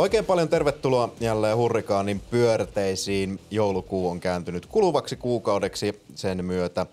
Oikein paljon tervetuloa jälleen Hurrikaanin pyörteisiin. Joulukuu on kääntynyt kuluvaksi kuukaudeksi. Sen myötä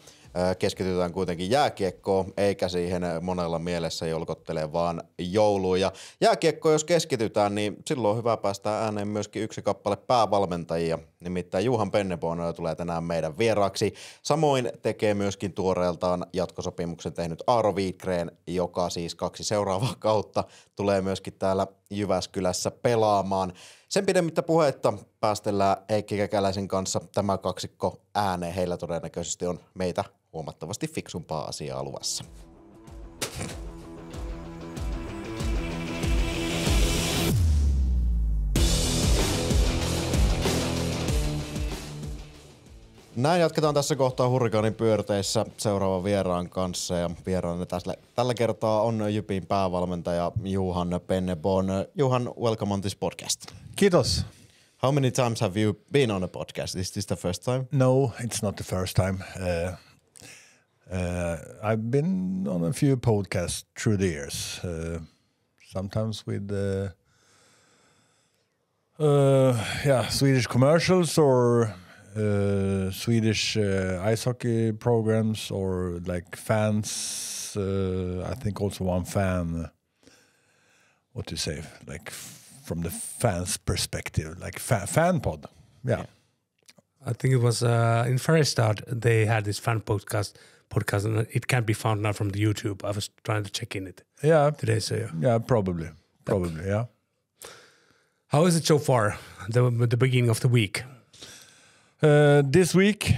keskitytään kuitenkin jääkiekkoon, eikä siihen monella mielessä jolkottelee vaan jouluun. Ja jääkiekkoon, jos keskitytään, niin silloin on hyvä päästä ääneen myöskin yksi kappale päävalmentajia. Nimittäin Johan Pennerborn tulee tänään meidän vieraaksi. Samoin tekee myöskin tuoreeltaan jatkosopimuksen tehnyt Aaro Vidgren, joka siis 2 seuraavaa kautta tulee myöskin täällä Jyväskylässä pelaamaan. Sen pidemmittä puhetta päästellään Heikki Kekäläisen kanssa tämä kaksikko ääneen. Heillä todennäköisesti on meitä huomattavasti fiksumpaa asiaa luvassa. Näin jatketaan tässä kohtaa Hurrikaanin pyörteissä seuraavan vieraan kanssa. Ja vieraana tällä kertaa on Jypin päävalmentaja Johan Pennerborn. Johan, welcome on this podcast. Kiitos. How many times have you been on a podcast? Is this the first time? No, it's not the first time. I've been on a few podcasts through the years. Sometimes with Swedish commercials or Swedish ice hockey programs or like fans. I think also one fan. What do you say? Like from the fans' perspective, like fan pod. Yeah. I think it was in Färjestad they had this fan podcast and it can be found now from the YouTube. I was trying to check in it. Yeah. Today, so yeah, probably, yeah. How is it so far? The beginning of the week. This week,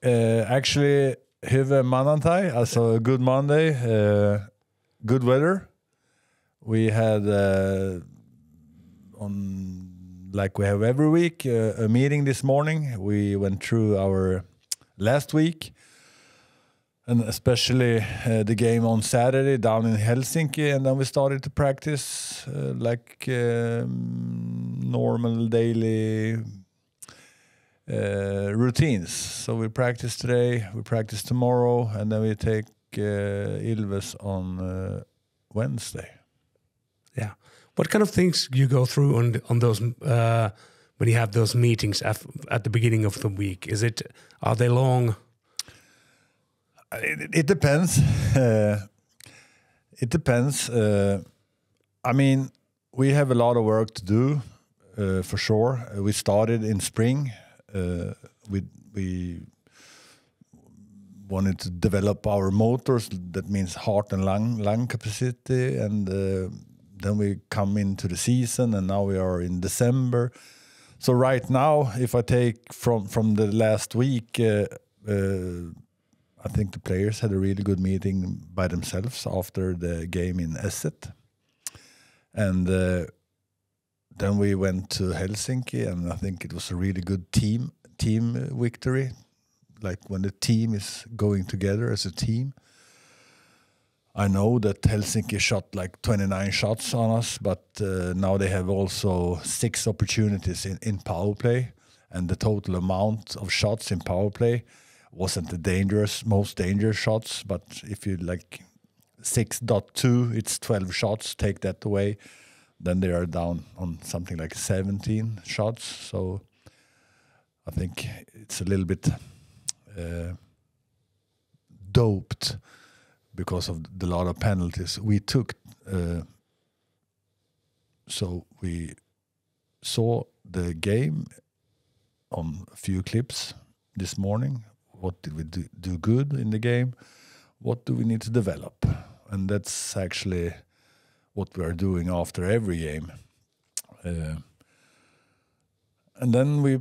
actually, hyvä maanantai, also a good Monday, good weather. We had like we have every week, a meeting this morning. We went through our last week, and especially the game on Saturday down in Helsinki, and then we started to practice like normal daily routines. So we practice today, we practice tomorrow, and then we take Ilves on Wednesday. Yeah. What kind of things you go through on those when you have those meetings at the beginning of the week? Are they long? It depends. It depends. I mean, we have a lot of work to do for sure. We started in spring. We wanted to develop our motors. That means heart and lung capacity, and then we come into the season, and now we are in December. So right now, if I take from the last week, I think the players had a really good meeting by themselves after the game in Esset, and then we went to Helsinki, and I think it was a really good team victory, like when the team is going together as a team. I know that Helsinki shot like 29 shots on us, but now they have also 6 opportunities in power play, and the total amount of shots in power play wasn't the most dangerous shots, but if you like 6.2, it's 12 shots, take that away, then they are down on something like 17 shots. So I think it's a little bit doped because of the lot of penalties we took. So we saw the game on a few clips this morning. What did we do good in the game? What do we need to develop? And that's actually what we are doing after every game. And then we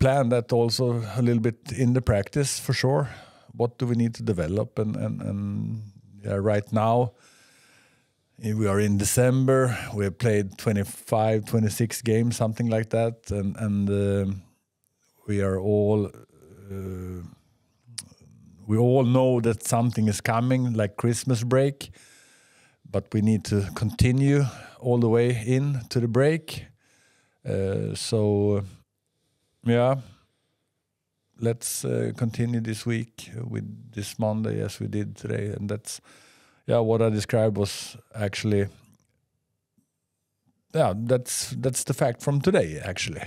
plan that also a little bit in the practice for sure. What do we need to develop? And right now, we are in December. We have played 25, 26 games, something like that. And we are all... we all know that something is coming, like Christmas break, but we need to continue all the way in to the break. Let's continue this week with this Monday as we did today. And that's, what I described was actually that's the fact from today, actually.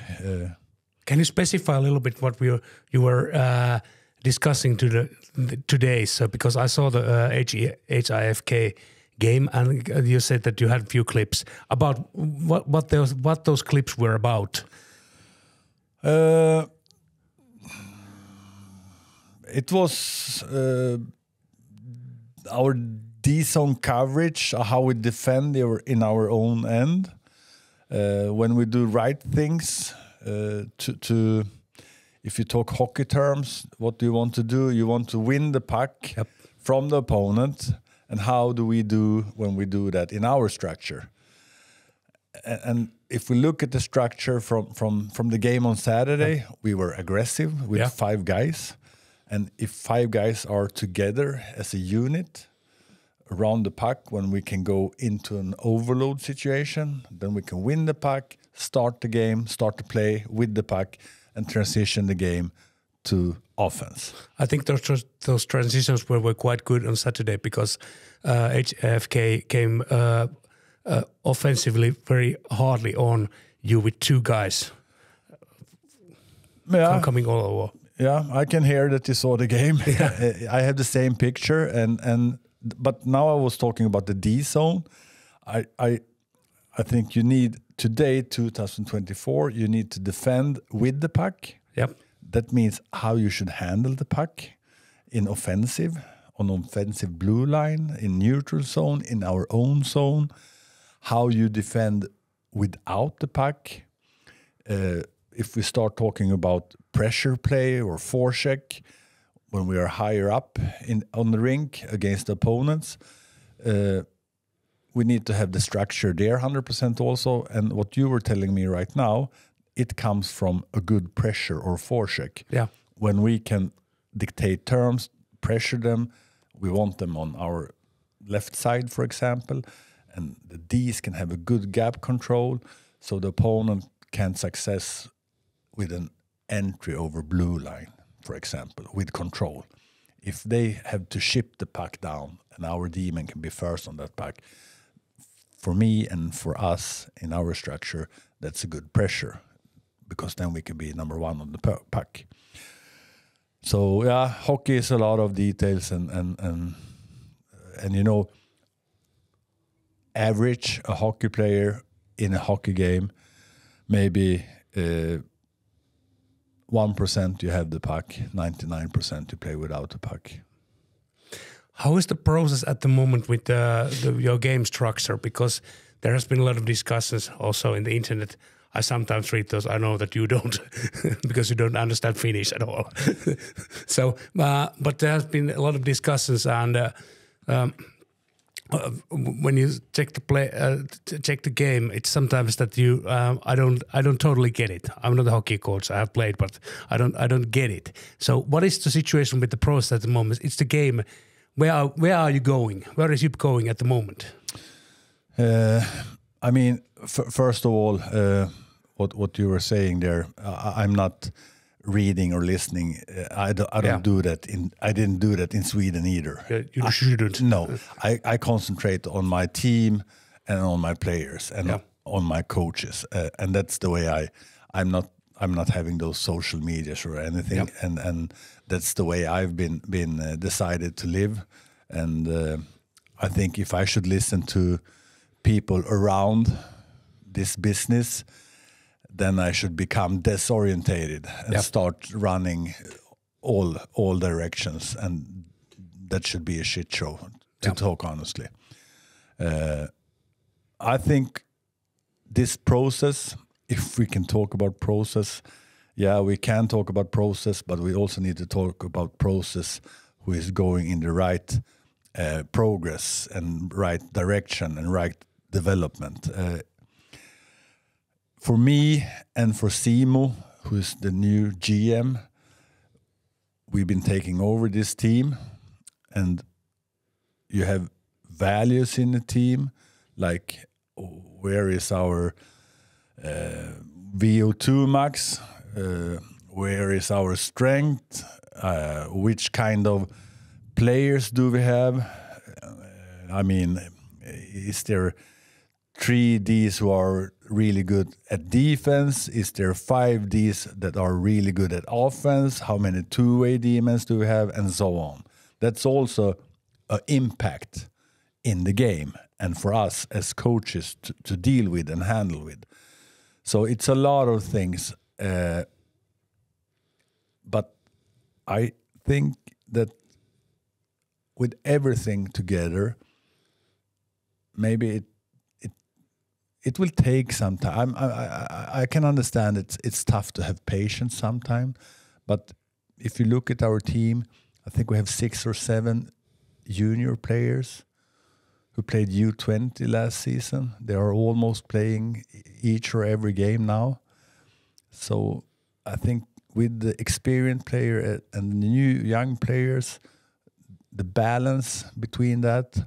Can you specify a little bit what you were discussing today? So because I saw the HIFK game, and you said that you had a few clips about what those clips were about. It was our D-zone coverage, how we defend in our own end. When we do right things, if you talk hockey terms, what do you want to do? You want to win the puck from the opponent. And how do we do when we do that in our structure? And if we look at the structure from the game on Saturday, we were aggressive with 5 guys. And if 5 guys are together as a unit around the puck, when we can go into an overload situation, then we can win the puck, start the game, start to play with the puck, and transition the game to offense. I think those transitions were quite good on Saturday because HFK came offensively very hardly on you with 2 guys coming all over. Yeah, I can hear that you saw the game. I have the same picture, but now I was talking about the D zone. I think you need today, 2024, you need to defend with the puck. Yep. That means how you should handle the puck on offensive blue line, in neutral zone, in our own zone, how you defend without the puck. If we start talking about pressure play or forecheck, when we are higher up on the rink against opponents, we need to have the structure there 100% also. And what you were telling me right now, it comes from a good pressure or forecheck. Yeah. When we can dictate terms, pressure them, we want them on our left side, for example, and the Ds can have a good gap control, so the opponent can success with an entry over blue line, for example, with control. If they have to ship the puck down and our D-man can be first on that puck, for me and for us in our structure, that's a good pressure, because then we can be number 1 on the puck. So yeah, hockey is a lot of details and you know, average a hockey player in a hockey game, maybe 1% you have the puck, 99% you play without the puck. How is the process at the moment with your game structure? Because there has been a lot of discussions also in the internet. I sometimes read those. I know that you don't, because you don't understand Finnish at all. So, but there has been a lot of discussions, and when you check the game, it's sometimes that you I don't totally get it. I'm not a hockey coach. I have played, but I don't get it. So, what is the situation with the process at the moment? It's the game. Where are you going? Where is you going at the moment? I mean, first of all, what you were saying there, I'm not reading or listening. I don't do that. I didn't do that in Sweden either. You shouldn't. No, I concentrate on my team and on my players and on my coaches, and that's the way I'm not having those social medias or anything, and that's the way I've been decided to live. And I think if I should listen to people around this business, then I should become disorientated and start running all directions, and that should be a shit show, to talk honestly. I think this process, if we can talk about process, we can talk about process, but we also need to talk about process who is going in the right progress and right direction and right development. For me and for Simo, who is the new GM, we've been taking over this team, and you have values in the team, like where is our VO2 max, where is our strength, which kind of players do we have, I mean, is there 3 Ds who are really good at defense? Is there 5 Ds that are really good at offense? How many two-way demons do we have? And so on. That's also an impact in the game and for us as coaches to deal with and handle with. So it's a lot of things. But I think that with everything together, maybe it will take some time. I can understand it's tough to have patience sometimes, but if you look at our team, I think we have 6 or 7 junior players who played U20 last season. They are almost playing each or every game now. So I think with the experienced player and the new young players, the balance between that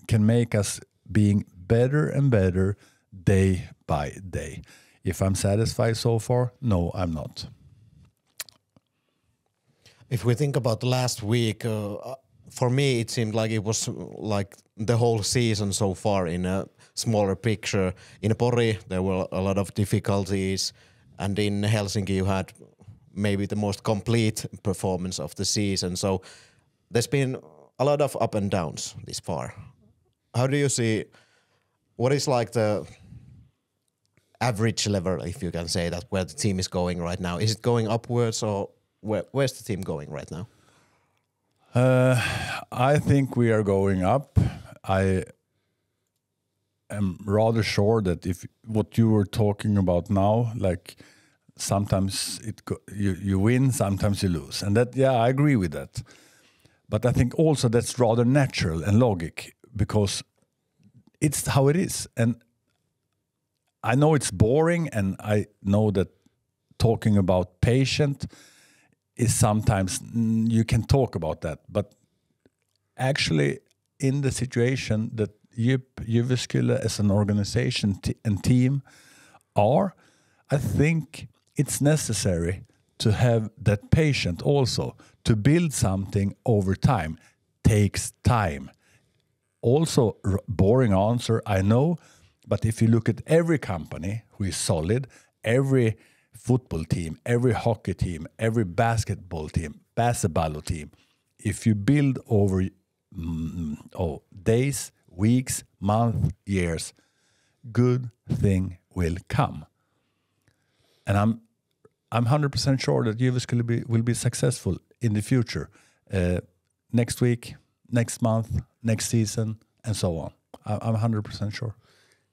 can make us being better and better day by day. If I'm satisfied so far, no, I'm not. If we think about last week, for me it seemed like it was like the whole season so far in a smaller picture. In Pori there were a lot of difficulties, and in Helsinki you had maybe the most complete performance of the season. So there's been a lot of up and downs this far. How do you see, what is like the average level, if you can say that, where the team is going right now? Is it going upwards, or where's the team going right now? I think we are going up. I am rather sure that if what you were talking about now, like sometimes you win, sometimes you lose. And that, yeah, I agree with that. But I think also that's rather natural and logic, because it's how it is. And I know it's boring, and I know that talking about patient is sometimes, you can talk about that. But actually, in the situation that Jyväskylä as an organization and team are, I think it's necessary to have that patient also. To build something over time takes time. Also, boring answer, I know, but if you look at every company who is solid, every football team, every hockey team, every basketball team, basketball team, if you build over days, weeks, months, years, good thing will come. And I'm 100% sure that Jyväskylä will be successful in the future, next week, next month, next season, and so on. I'm 100% sure.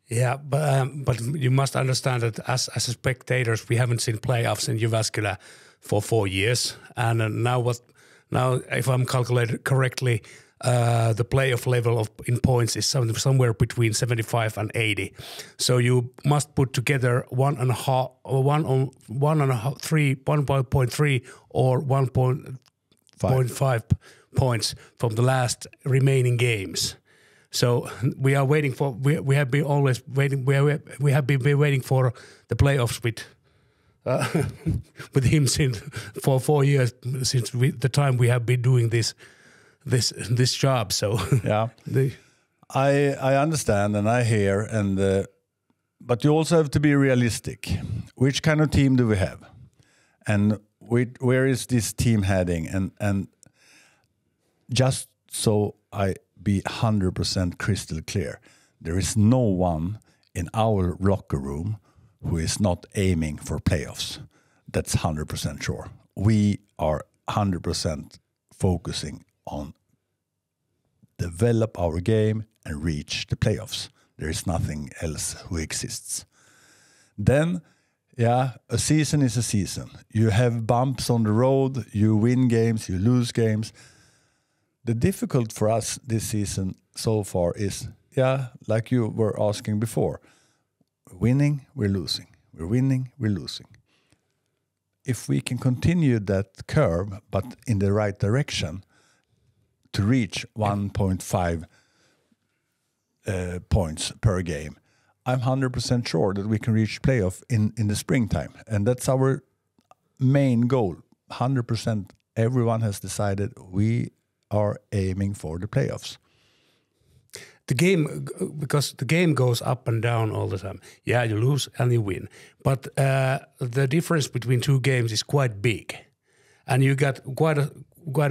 Yeah, but you must understand that as spectators, we haven't seen playoffs in Jyväskylä for 4 years, and now if I'm calculated correctly, the playoff level in points is somewhere between 75 and 80. So you must put together 1.3 or 1.5 points from the last remaining games. So we are waiting for. We have been always waiting. We have been waiting for the playoffs with him for 4 years since the time we have been doing this job. So yeah, I understand and I hear, but you also have to be realistic. Which kind of team do we have, and where is this team heading? And just so I be 100% crystal clear, there is no one in our locker room who is not aiming for playoffs. That's 100% sure. We are 100% focusing on develop our game and reach the playoffs. There is nothing else who exists. Then, yeah, a season is a season. You have bumps on the road, you win games, you lose games. The difficult for us this season so far is, yeah, like you were asking before, winning, we're losing. We're winning, we're losing. If we can continue that curve, but in the right direction, to reach 1.5 points per game, I'm 100% sure that we can reach playoff in the springtime. And that's our main goal. 100% everyone has decided we are aiming for the playoffs. The game, because the game goes up and down all the time. Yeah, you lose and you win. But the difference between two games is quite big. And you got quite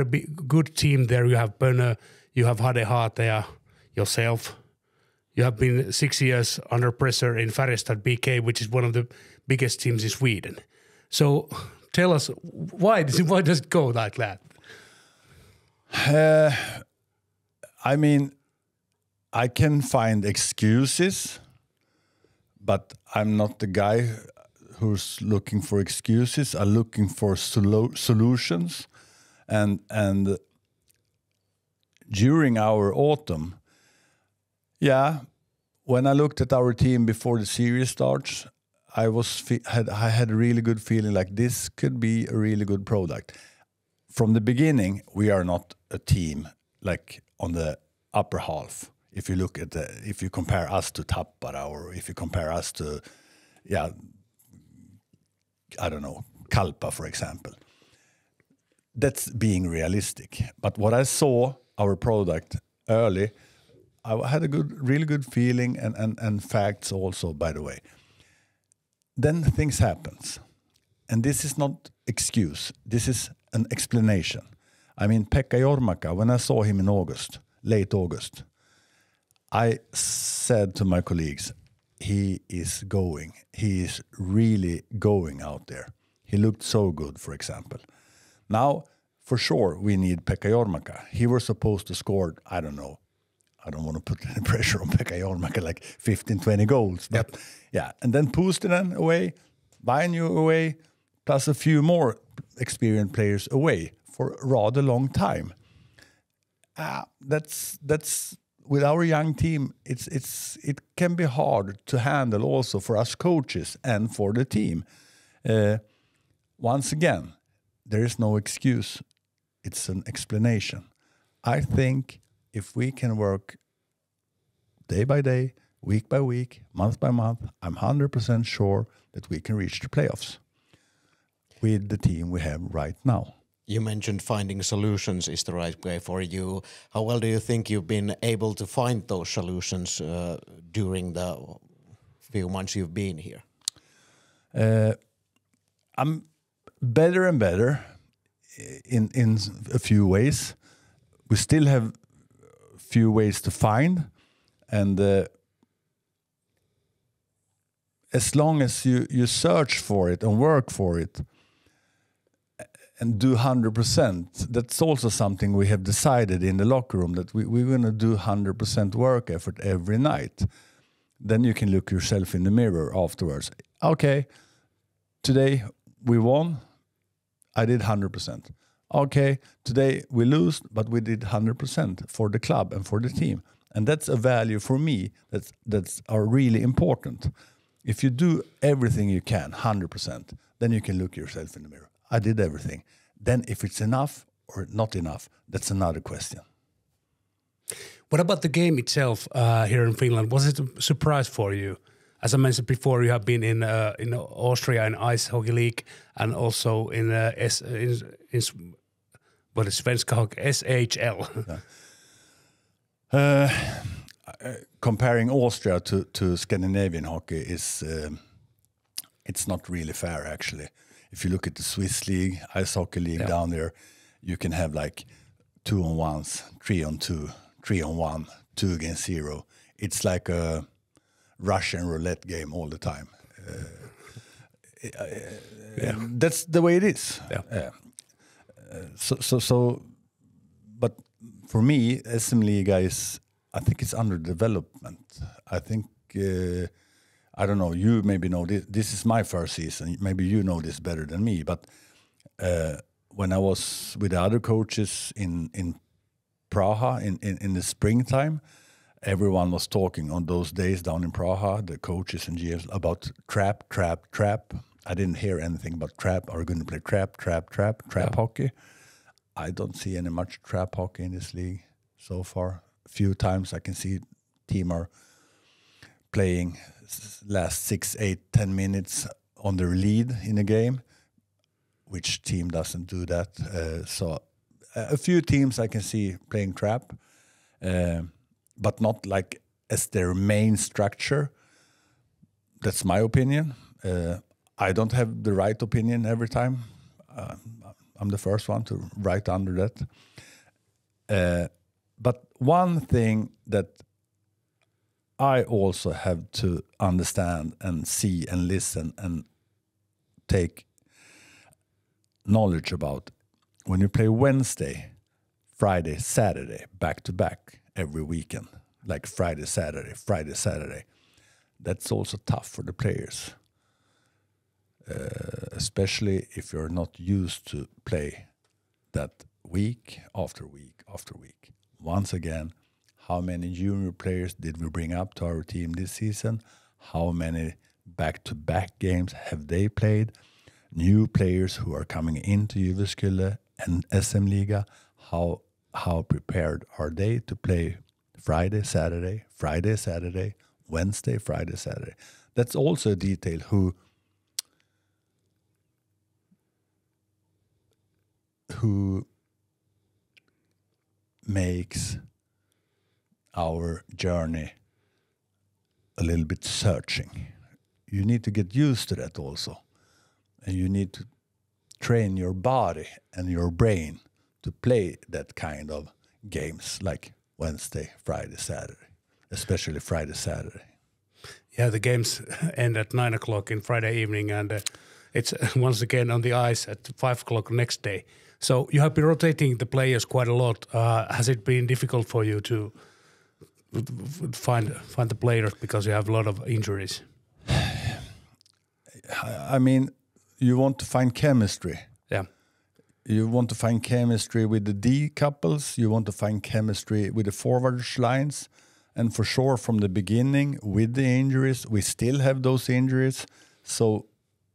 a big, good team there. You have Penner, you have Hurrikaanin, yourself. You have been 6 years under pressure in Färjestad BK, which is one of the biggest teams in Sweden. So tell us, why does it go like that? I mean, I can find excuses, but I'm not the guy who's looking for excuses. I'm looking for solutions. And during our autumn, when I looked at our team before the series starts, I had a really good feeling like this could be a really good product. From the beginning, we are not a team like on the upper half. If you look at if you compare us to Tappara, or if you compare us to, I don't know, Kalpa, for example. That's being realistic. But what I saw our product early, I had a really good feeling and facts also, by the way. Then things happens. And this is not excuse. This is an explanation. I mean, Pekka Jormaka, when I saw him in August, late August, I said to my colleagues, he is going. He is really going out there. He looked so good, for example. Now, for sure, we need Pekka Jormaka. He was supposed to score, I don't know. I don't want to put any pressure on Pekka Jormaka, like 15, 20 goals. But and then Puustinen away, Vainio away, plus a few more experienced players away for a rather long time. That's with our young team, it can be hard to handle also for us coaches and for the team. Once again, there is no excuse. It's an explanation. I think if we can work day by day, week by week, month by month, I'm 100% sure that we can reach the playoffs with the team we have right now. You mentioned finding solutions is the right way for you. How well do you think you've been able to find those solutions during the few months you've been here? I'm better and better in a few ways. We still have a few ways to find, and as long as you search for it and work for it and do 100%, that's also something we have decided in the locker room, that we're going to do 100% work effort every night. Then you can look yourself in the mirror afterwards. Okay, today we won. I did 100%. Okay, today we lose, but we did 100% for the club and for the team. And that's a value for me that's are really important. If you do everything you can, 100%, then you can look yourself in the mirror. I did everything. Then if it's enough or not enough, that's another question. What about the game itself here in Finland? Was it a surprise for you? As I mentioned before, you have been in Austria in Ice Hockey League and also in what is Svenska Hockey, SHL. Comparing Austria to Scandinavian hockey is it's not really fair, actually. If you look at the Swiss league, Ice Hockey League down there, you can have like 2-on-1s, 3-on-2, 3-on-1, 2 against 0. It's like a Russian roulette game all the time. That's the way it is. But for me, SM Liga is, I think it's under development. I think, I don't know, you maybe know this. This is my first season. Maybe you know this better than me. But when I was with the other coaches in Praha in the springtime, everyone was talking on those days down in Praha, the coaches and GMs, about trap. I didn't hear anything about trap. Are we going to play trap hockey? I don't see any much trap hockey in this league so far. A few times I can see team are playing last 6, 8, 10 minutes on their lead in a game. Which team doesn't do that? So a few teams I can see playing trap. but not like as their main structure. That's my opinion. I don't have the right opinion every time. I'm the first one to write under that. But one thing that I also have to understand and see and listen and take knowledge about, when you play Wednesday, Friday, Saturday, back to back every weekend, like Friday, Saturday, that's also tough for the players. Especially if you're not used to play that week after week after week. Once again, how many junior players did we bring up to our team this season? How many back-to-back games have they played? New players who are coming into Jyväskylä and SM Liga, how prepared are they to play Friday, Saturday, Wednesday, Friday, Saturday? That's also a detail who makes our journey a little bit searching. You need to get used to that also. And you need to train your body and your brain to play that kind of games like Wednesday, Friday, Saturday, especially Friday, Saturday. Yeah, the games end at 9 o'clock in Friday evening, and it's once again on the ice at 5 o'clock next day. So you have been rotating the players quite a lot. Has it been difficult for you to find the players because you have a lot of injuries? I mean, you want to find chemistry. Yeah. You want to find chemistry with the D couples. You want to find chemistry with the forward lines. And for sure, from the beginning, with the injuries, we still have those injuries. So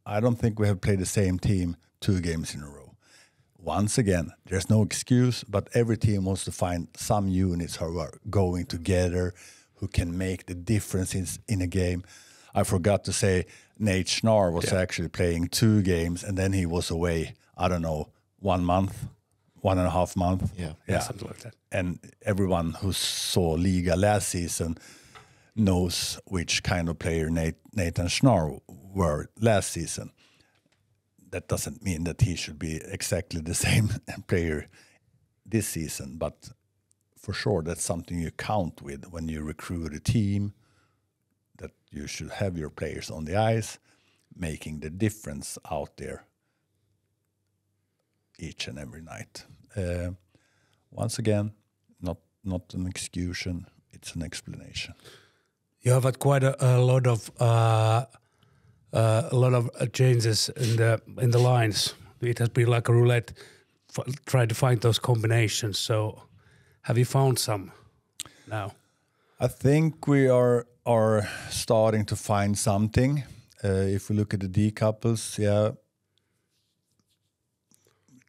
I don't think we have played the same team 2 games in a row. Once again, there's no excuse, but every team wants to find some units who are going together, who can make the difference in a game. I forgot to say Nate Schnarr was actually playing 2 games, and then he was away, I don't know, 1 month, 1.5 months. Yeah, something like that. And everyone who saw Liga last season knows which kind of player Nathan Schnarr were last season. That doesn't mean that he should be exactly the same player this season, but for sure that's something you count with when you recruit a team, that you should have your players on the ice making the difference out there each and every night. Once again, not an excuse, it's an explanation. You have had quite a lot of changes in the lines. It has been like a roulette, try to find those combinations. So, have you found some now? I think we are starting to find something. If we look at the D couples,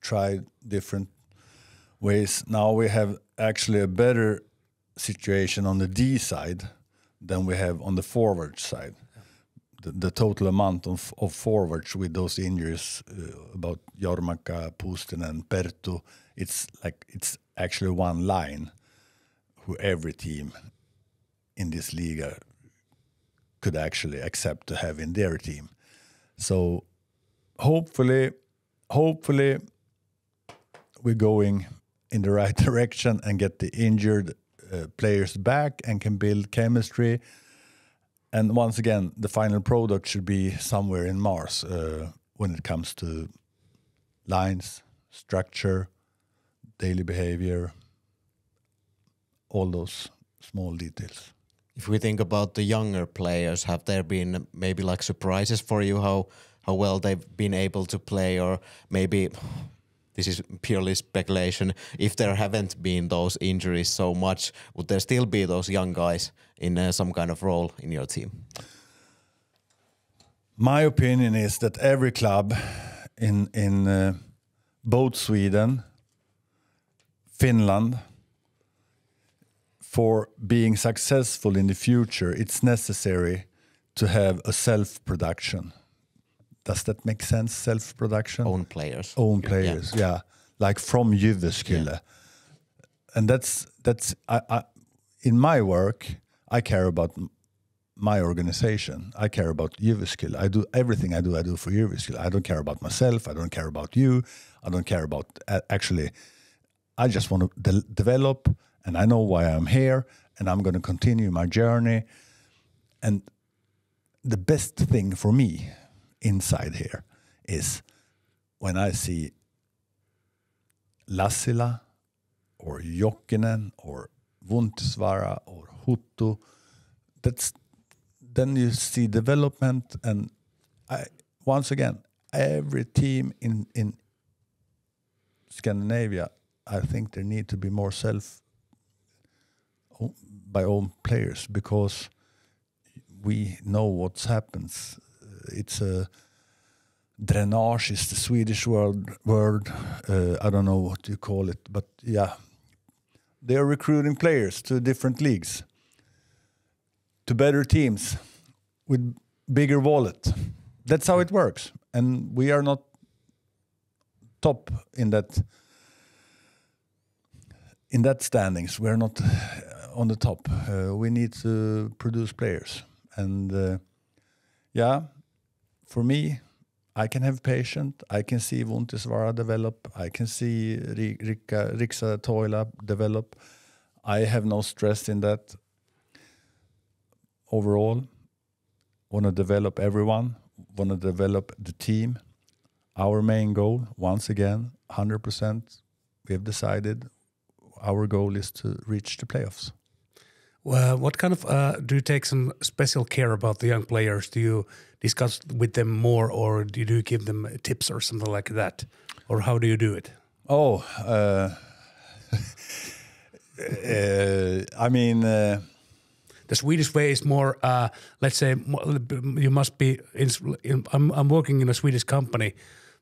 try different ways. Now we have actually a better situation on the D side than we have on the forward side. The total amount of forwards with those injuries, about Jormaka, Pustinen, Perttu, it's actually one line who every team in this Liga could actually accept to have in their team. So hopefully we're going in the right direction and get the injured players back and can build chemistry. And once again, the final product should be somewhere in Mars when it comes to lines, structure, daily behavior, all those small details. If we think about the younger players, have there been maybe like surprises for you how well they've been able to play, or maybe this is purely speculation, if there haven't been those injuries so much, would there still be those young guys in some kind of role in your team? My opinion is that every club in both Sweden, Finland, for being successful in the future, it's necessary to have a self-production. Does that make sense? Self-production? Own players. Own players, yeah. Like from Jyväskylä. Yeah. And that's in my work, I care about my organization. I care about Jyväskylä. I do everything I do for Jyväskylä. I don't care about myself. I don't care about you. I don't care about actually. I just want to develop, and I know why I'm here, and I'm going to continue my journey. And the best thing for me inside here is when I see Lassila or Jokinen or Vuontisvaara or Huttu. Then you see development, and once again, every team in Scandinavia, I think there need to be more by own players, because we know what happens. It's a drainage is the Swedish word. I don't know what you call it, but yeah, they are recruiting players to different leagues, to better teams with bigger wallet. That's how it works, and we are not top in that standings. We are not on the top. We need to produce players, and for me, I can have patience. I can see Vuontisvaara develop. I can see Riksa Toila develop. I have no stress in that. Overall, want to develop everyone, want to develop the team. Our main goal, once again, 100%, we have decided our goal is to reach the playoffs. Well, what kind of, do you take some special care about the young players? Do you discuss with them more, or do you give them tips or something like that? Or how do you do it? I mean... the Swedish way is more, let's say, you must be. I'm working in a Swedish company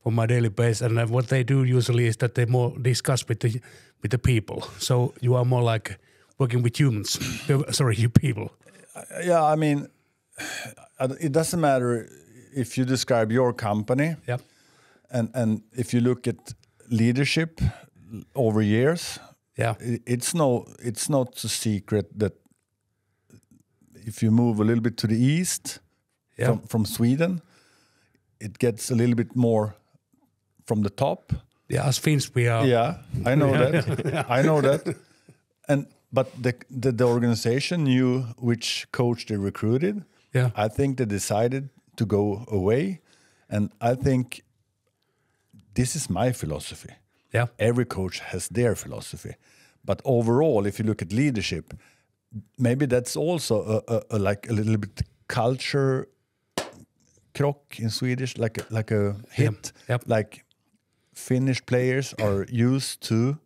for my daily base, and what they do usually is that they more discuss with the people. So you are more like working with humans. Sorry, you people. Yeah, I mean, it doesn't matter if you describe your company. Yep. And if you look at leadership over years, yeah, it's not a secret that if you move a little bit to the east from Sweden, it gets a little bit more from the top. Yeah, as Finns we are. Yeah, I know that. I know that. But the organization knew which coach they recruited. Yeah. I think they decided to go away, and I think this is my philosophy. Yeah. Every coach has their philosophy, but overall, if you look at leadership, maybe that's also a like a little bit culture krock in Swedish, like a hit. Yep. Like Finnish players are used to,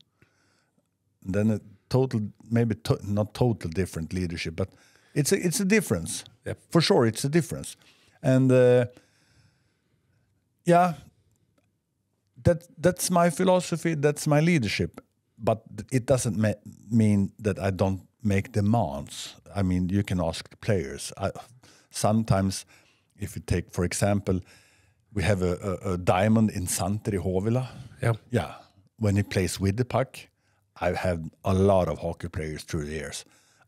then a total, maybe not total different leadership, but it's a difference. Yep. For sure, it's a difference, and that's my philosophy. That's my leadership, but it doesn't mean that I don't make demands. I mean, you can ask the players. Sometimes, if you take, for example, we have a diamond in Santeri Hovila. Yeah. Yeah. When he plays with the puck, I've had a lot of hockey players through the years,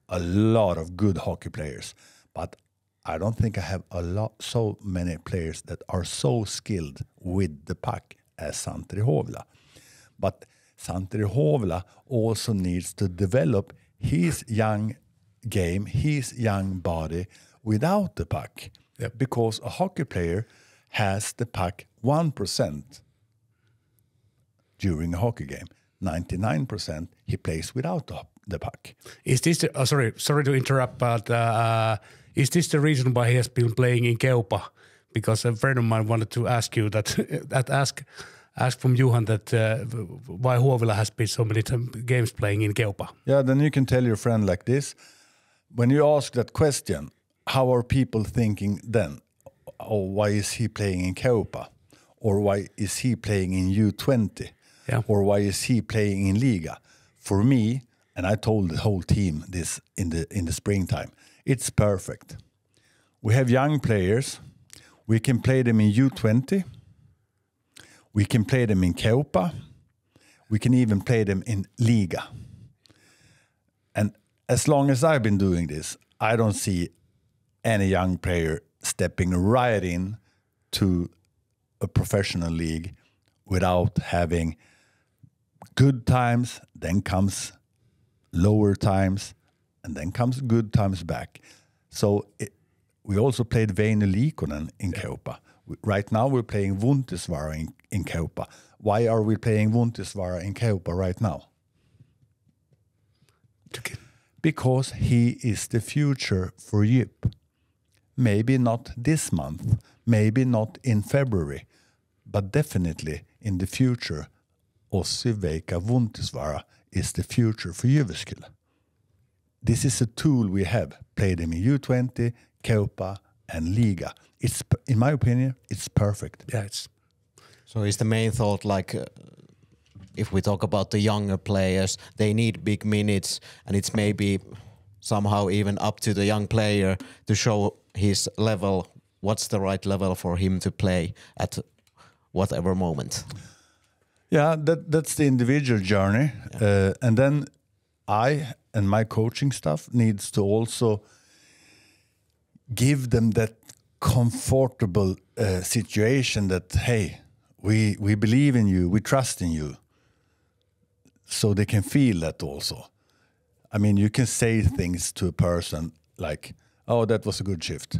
a lot of good hockey players, but I don't think I have so many players that are so skilled with the puck as Santeri Hovila. But Santeri Hovila also needs to develop his young game, his young body without the puck. Yep. Because a hockey player has the puck 1% during a hockey game. 99% he plays without the puck. Is this sorry to interrupt, but is this the reason why he has been playing in Keupa? Because a friend of mine wanted to ask you ask from Johan that why Hovila has been so many games playing in Keupa. Yeah, then you can tell your friend like this. When you ask that question, how are people thinking then? Oh, why is he playing in Keupa? Or why is he playing in U20? Yeah. Or why is he playing in Liga? For me, and I told the whole team this in the springtime, it's perfect. We have young players. We can play them in U20. We can play them in Keupa. We can even play them in Liga. And as long as I've been doing this, I don't see any young player stepping right in to a professional league without having good times, then comes lower times, and then comes good times back. So we also played Väinö Liikonen in Kaupa. Right now we're playing Vuontisvaara in Kaupa. Why are we playing Vuontisvaara in Kaupa right now? Because he is the future for Jyp. Maybe not this month, maybe not in February, but definitely in the future, Ossi-Veikka Vuontisvaara is the future for Jyväskylä. This is a tool we have. Played him in U20, Kaupa, and Liga. It's, in my opinion, it's perfect. Yeah, it's. So is the main thought like, if we talk about the younger players, they need big minutes, and it's maybe somehow even up to the young player to show his level, what's the right level for him to play at whatever moment. Yeah, that's the individual journey. Yeah. And then I and my coaching staff needs to also give them that comfortable situation that, hey, we believe in you, we trust in you. So they can feel that also. I mean, you can say things to a person like, oh, that was a good shift.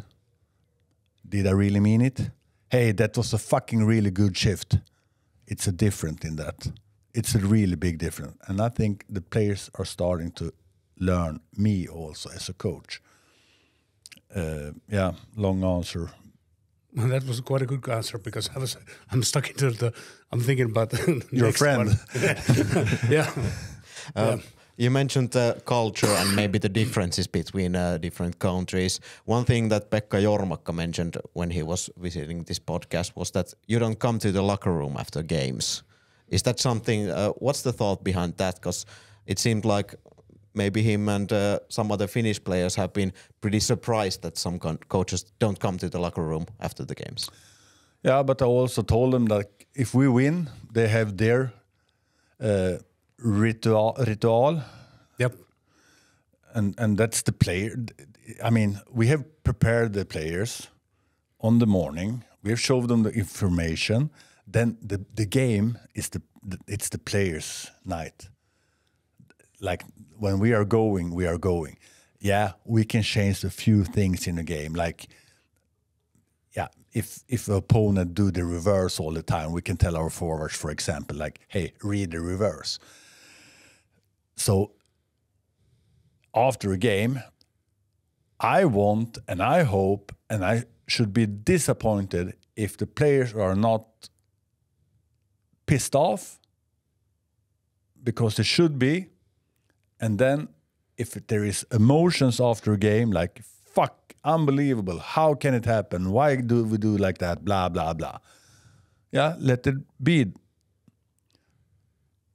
Did I really mean it? Hey, that was a fucking really good shift. It's a different in that. It's a really big difference. And I think the players are starting to learn me also as a coach. Yeah, long answer. Well, that was quite a good answer because I'm stuck into I'm thinking about the your next friend. One. Yeah. You mentioned the culture and maybe the differences between different countries. One thing that Pekka Jormakka mentioned when he was visiting this podcast was that you don't come to the locker room after games. Is that something, what's the thought behind that? Because it seemed like maybe him and some other Finnish players have been pretty surprised that some coaches don't come to the locker room after the games. Yeah, but I also told them that if we win, they have their ritual. Yep. And that's the player. I mean, we have prepared the players on the morning. We have shown them the information. Then the game is it's the players' night. Like when we are going, we are going. Yeah, we can change a few things in the game. Like, yeah, if the opponent do the reverse all the time, we can tell our forwards, for example, like, hey, read the reverse. So after a game, I want and I hope and I should be disappointed if the players are not pissed off, because they should be. And then if there is emotions after a game, like, fuck, unbelievable, how can it happen? Why do we do like that? Blah, blah, blah. Yeah, let it be.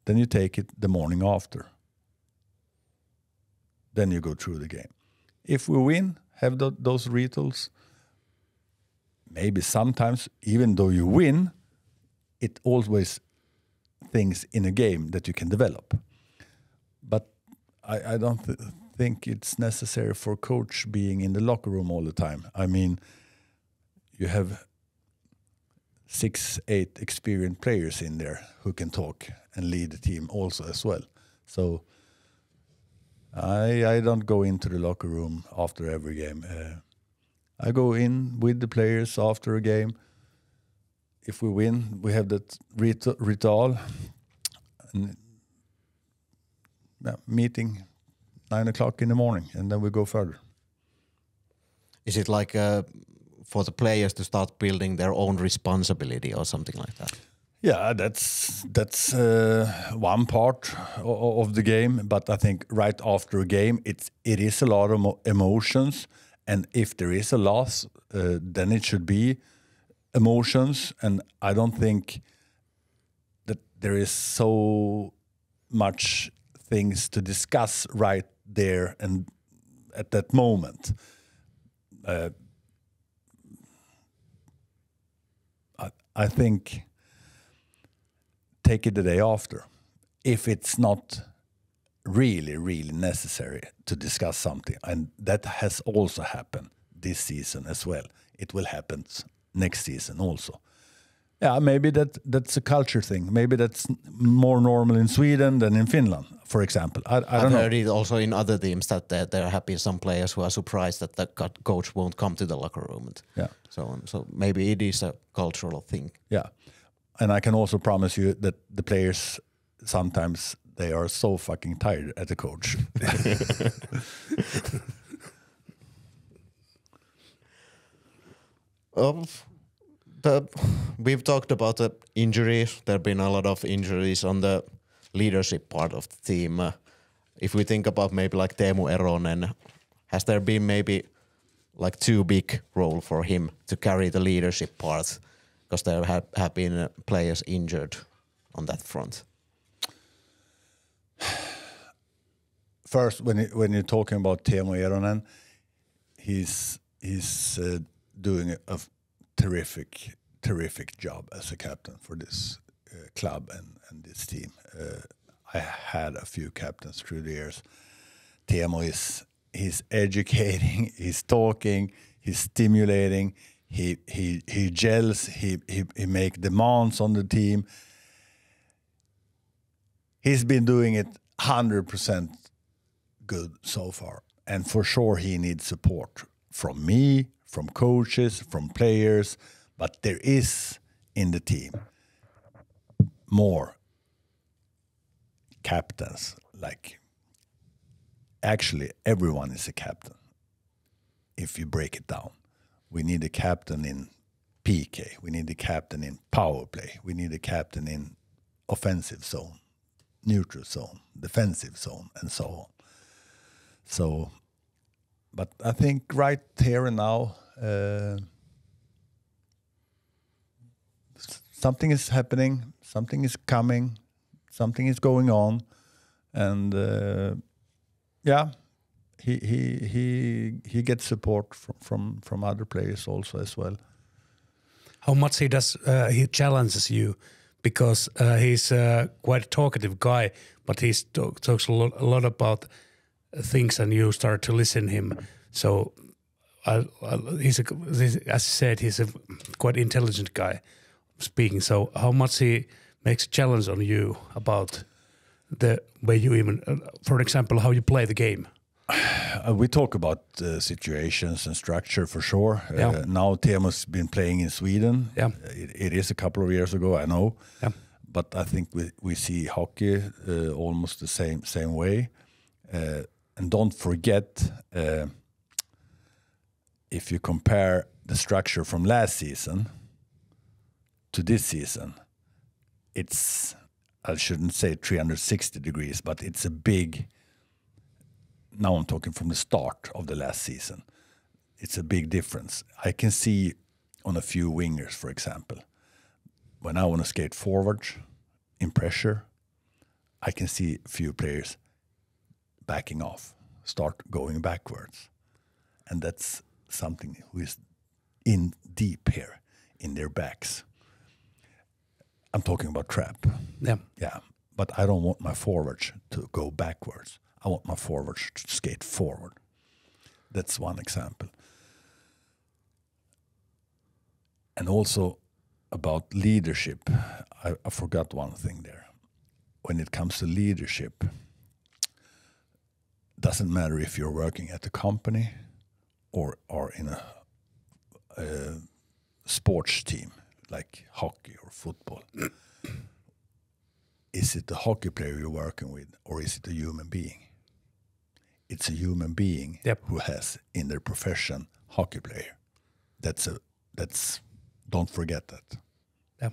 Then you take it the morning after. Then you go through the game. If we win, have those rituals. Maybe sometimes, even though you win, it always things in a game that you can develop. But I don't think it's necessary for coach being in the locker room all the time. I mean, you have 6-8 experienced players in there who can talk and lead the team also as well. So I don't go into the locker room after every game. I go in with the players after a game. If we win, we have that ritual. And meeting 9 o'clock in the morning, and then we go further. Is it like for the players to start building their own responsibility or something like that? Yeah, that's one part of the game, but I think right after a game, it is a lot of emotions, and if there is a loss, then it should be emotions, and I don't think that there is so much things to discuss right there and at that moment. I think take it the day after. If it's not really, really necessary to discuss something. And that has also happened this season as well. It will happen next season also. Yeah, maybe that's a culture thing. Maybe that's more normal in Sweden than in Finland, for example. I don't know. I've heard it also in other teams that there have been some players who are surprised that the coach won't come to the locker room and so on. So maybe it is a cultural thing. Yeah, and I can also promise you that the players sometimes they are so fucking tired at the coach. We've talked about the injuries. There have been a lot of injuries on the leadership part of the team. If we think about maybe like Teemu Eronen, has there been maybe like too big role for him to carry the leadership part? Because there have been players injured on that front. First, when you're talking about Teemu Eronen, he's doing a terrific job as a captain for this club and this team. I had a few captains through the years. Teemu he's educating, he's talking, he's stimulating, he gels, he make demands on the team. He's been doing it 100% good so far, and for sure he needs support from me, from coaches, from players, but there is in the team more captains. Like, actually everyone is a captain if you break it down. We need a captain in PK, we need a captain in power play, we need a captain in offensive zone, neutral zone, defensive zone, and so on. So, but I think right here and now, something is happening, something is coming, something is going on, and he gets support from other players also as well. How much he challenges you, because he's quite a talkative guy, but he talks a lot about things, and you start to listen him. So as I said, he's a quite intelligent guy speaking. So how much he makes a challenge on you about the way you even, for example, how you play the game? We talk about situations and structure for sure. Yeah. Now Teemu's been playing in Sweden. Yeah. It is a couple of years ago, I know. Yeah. But I think we see hockey almost the same way. And don't forget, if you compare the structure from last season to this season, it's, I shouldn't say 360 degrees, but it's a big, now I'm talking from the start of the last season, it's a big difference. I can see on a few wingers, for example, when I want to skate forward in pressure, I can see a few players backing off, start going backwards. And that's something who is in deep here in their backs. I'm talking about trap. Yeah. Yeah. But I don't want my forwards to go backwards. I want my forwards to skate forward. That's one example. And also about leadership, I forgot one thing there. When it comes to leadership, doesn't matter if you're working at a company or in a sports team like hockey or football. Is it the hockey player you're working with, or is it a human being? It's a human being who has in their profession hockey player. That's don't forget that. Yeah.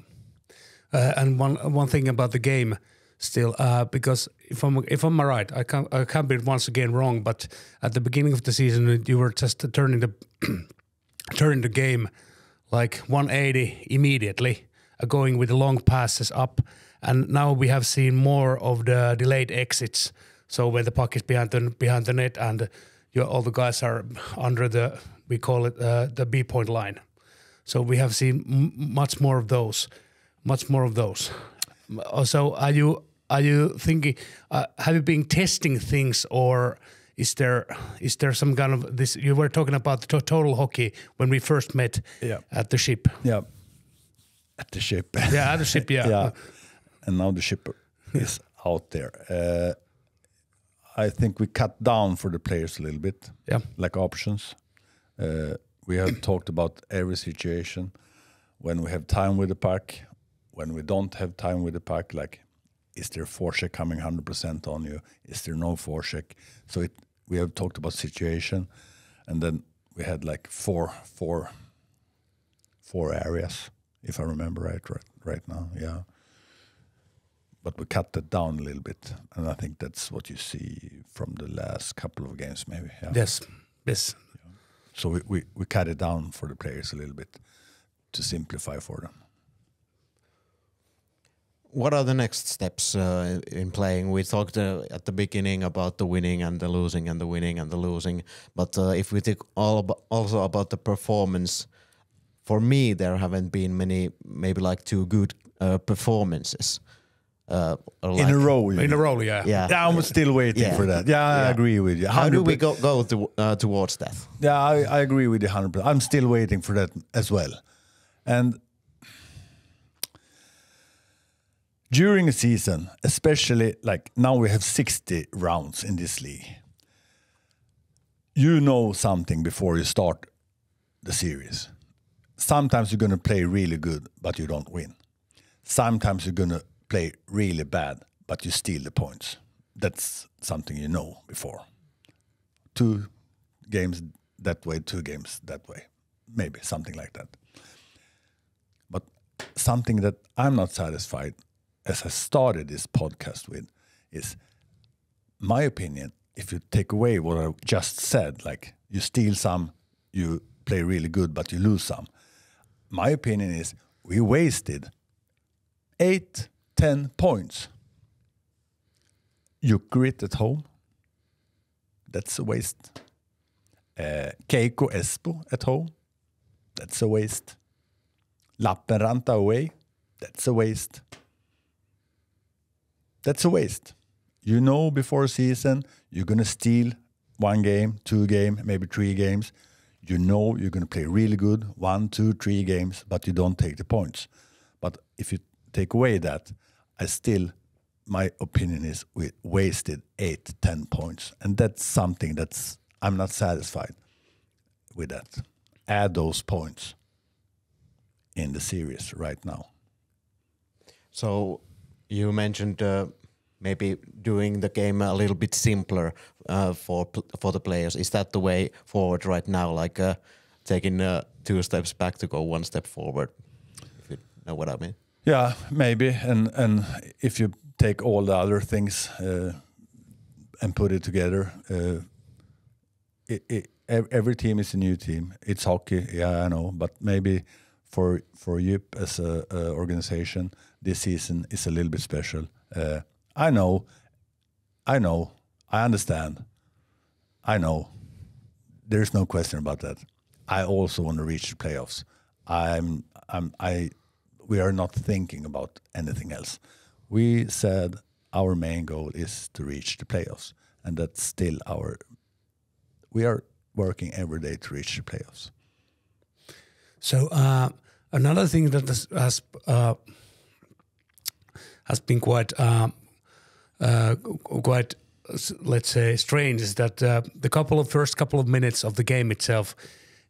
And one thing about the game still, because if I'm right, I can't be once again wrong, but at the beginning of the season you were just turning the game like 180 immediately, going with the long passes up, and now we have seen more of the delayed exits. So when the puck is behind the net and all the guys are under the, we call it the B point line. So we have seen much more of those. So are you are you thinking? Have you been testing things, or is there some kind of this? You were talking about the total hockey when we first met at the ship. Yeah, at the ship. Yeah, at the ship. Yeah. Yeah, and now the ship is out there. I think we cut down for the players a little bit. Yeah, like options. We have talked about every situation. When we have time with the puck, when we don't have time with the puck, like, is there forecheck coming 100% on you? Is there no forecheck? So we have talked about situation, and then we had like four areas, if I remember right now. Yeah, but we cut that down a little bit, and I think that's what you see from the last couple of games, maybe. Yeah. Yes. Yeah. So we cut it down for the players a little bit to simplify for them. What are the next steps in playing? We talked at the beginning about the winning and the losing and the winning and the losing. But if we think also about the performance, for me, there haven't been many, maybe like 2 good performances. In a row. In a row, yeah. Yeah, I'm still waiting for that. Yeah, I agree with you. How do we go towards that? Yeah, I agree with you 100%. I'm still waiting for that as well. And during a season, especially like now we have 60 rounds in this league, you know something before you start the series. Sometimes you're going to play really good, but you don't win. Sometimes you're going to play really bad, but you steal the points. That's something you know before. 2 games that way, 2 games that way. Maybe something like that. But something that I'm not satisfied, as I started this podcast with, is my opinion. If you take away what I just said, like you steal some, you play really good, but you lose some. My opinion is we wasted 8-10 points. Jukurit at home, that's a waste. Keikko Espoo at home, that's a waste. Lappenranta away, that's a waste. That's a waste. You know before a season you're going to steal 1 game, 2 game, maybe 3 games. You know you're going to play really good 1, 2, 3 games, but you don't take the points. But if you take away that, my opinion is we wasted 8-10 points. And that's something I'm not satisfied with that. Add those points in the series right now. So you mentioned maybe doing the game a little bit simpler for the players. Is that the way forward right now? Like taking 2 steps back to go 1 step forward, if you know what I mean? Yeah, maybe. And if you take all the other things and put it together, every team is a new team. It's hockey, yeah, I know. But maybe for Jupp as a organization, this season is a little bit special. I know, I understand, I know. There's no question about that. I also want to reach the playoffs. We are not thinking about anything else. We said our main goal is to reach the playoffs, and that's still we are working every day to reach the playoffs. So another thing that has been quite, let's say, strange is that the first couple of minutes of the game itself,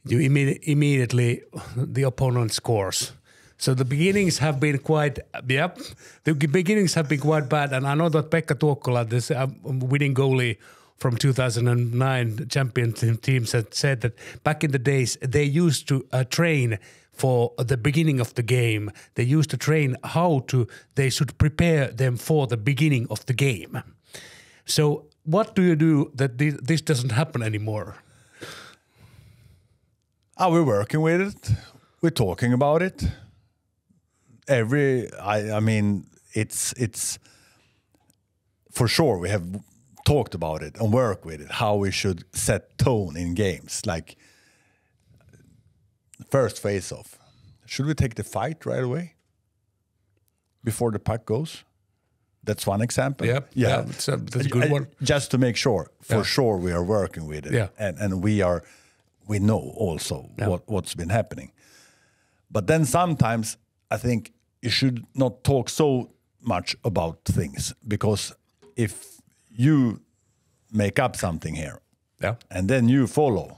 you immediately the opponent scores. So the beginnings have been quite, the beginnings have been quite bad. And I know that Pekka Tuokkola, this winning goalie from 2009 champion team, said that back in the days, they used to train for the beginning of the game. They used to train they should prepare them for the beginning of the game. So what do you do that this doesn't happen anymore? We're working with it. We're talking about it. I mean, it's for sure we have talked about it and work with it, how we should set tone in games. Like first face-off, should we take the fight right away before the puck goes? That's one example. Yeah. That's a good one. Just to make sure, for sure, we are working with it, and we know also what's been happening. But then sometimes I think you should not talk so much about things, because if you make up something here, and then you follow,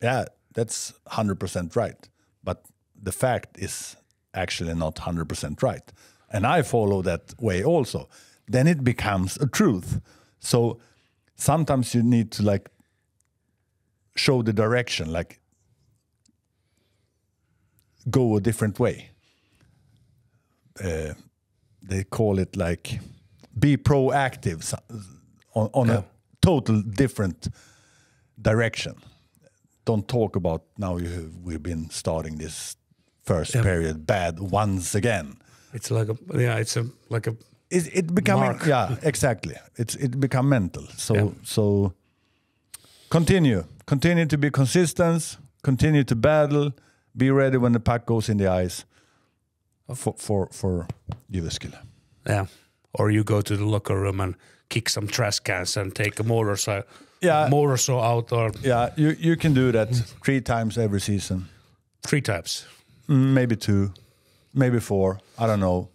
that's 100% right. But the fact is actually not 100% right. And I follow that way also. Then it becomes a truth. So sometimes you need to like show the direction, like go a different way. They call it like be proactive on a total different direction. Don't talk about now we've been starting this first period bad once again. It's like it becoming mark. Exactly. It become mental. So continue to be consistent, continue to battle, be ready when the puck goes in the ice for Jyväskylä. Yeah. Or you go to the locker room and kick some trash cans and take a motor saw out, or you can do that 3 times every season. 3 times. Maybe 2, maybe 4. I don't know.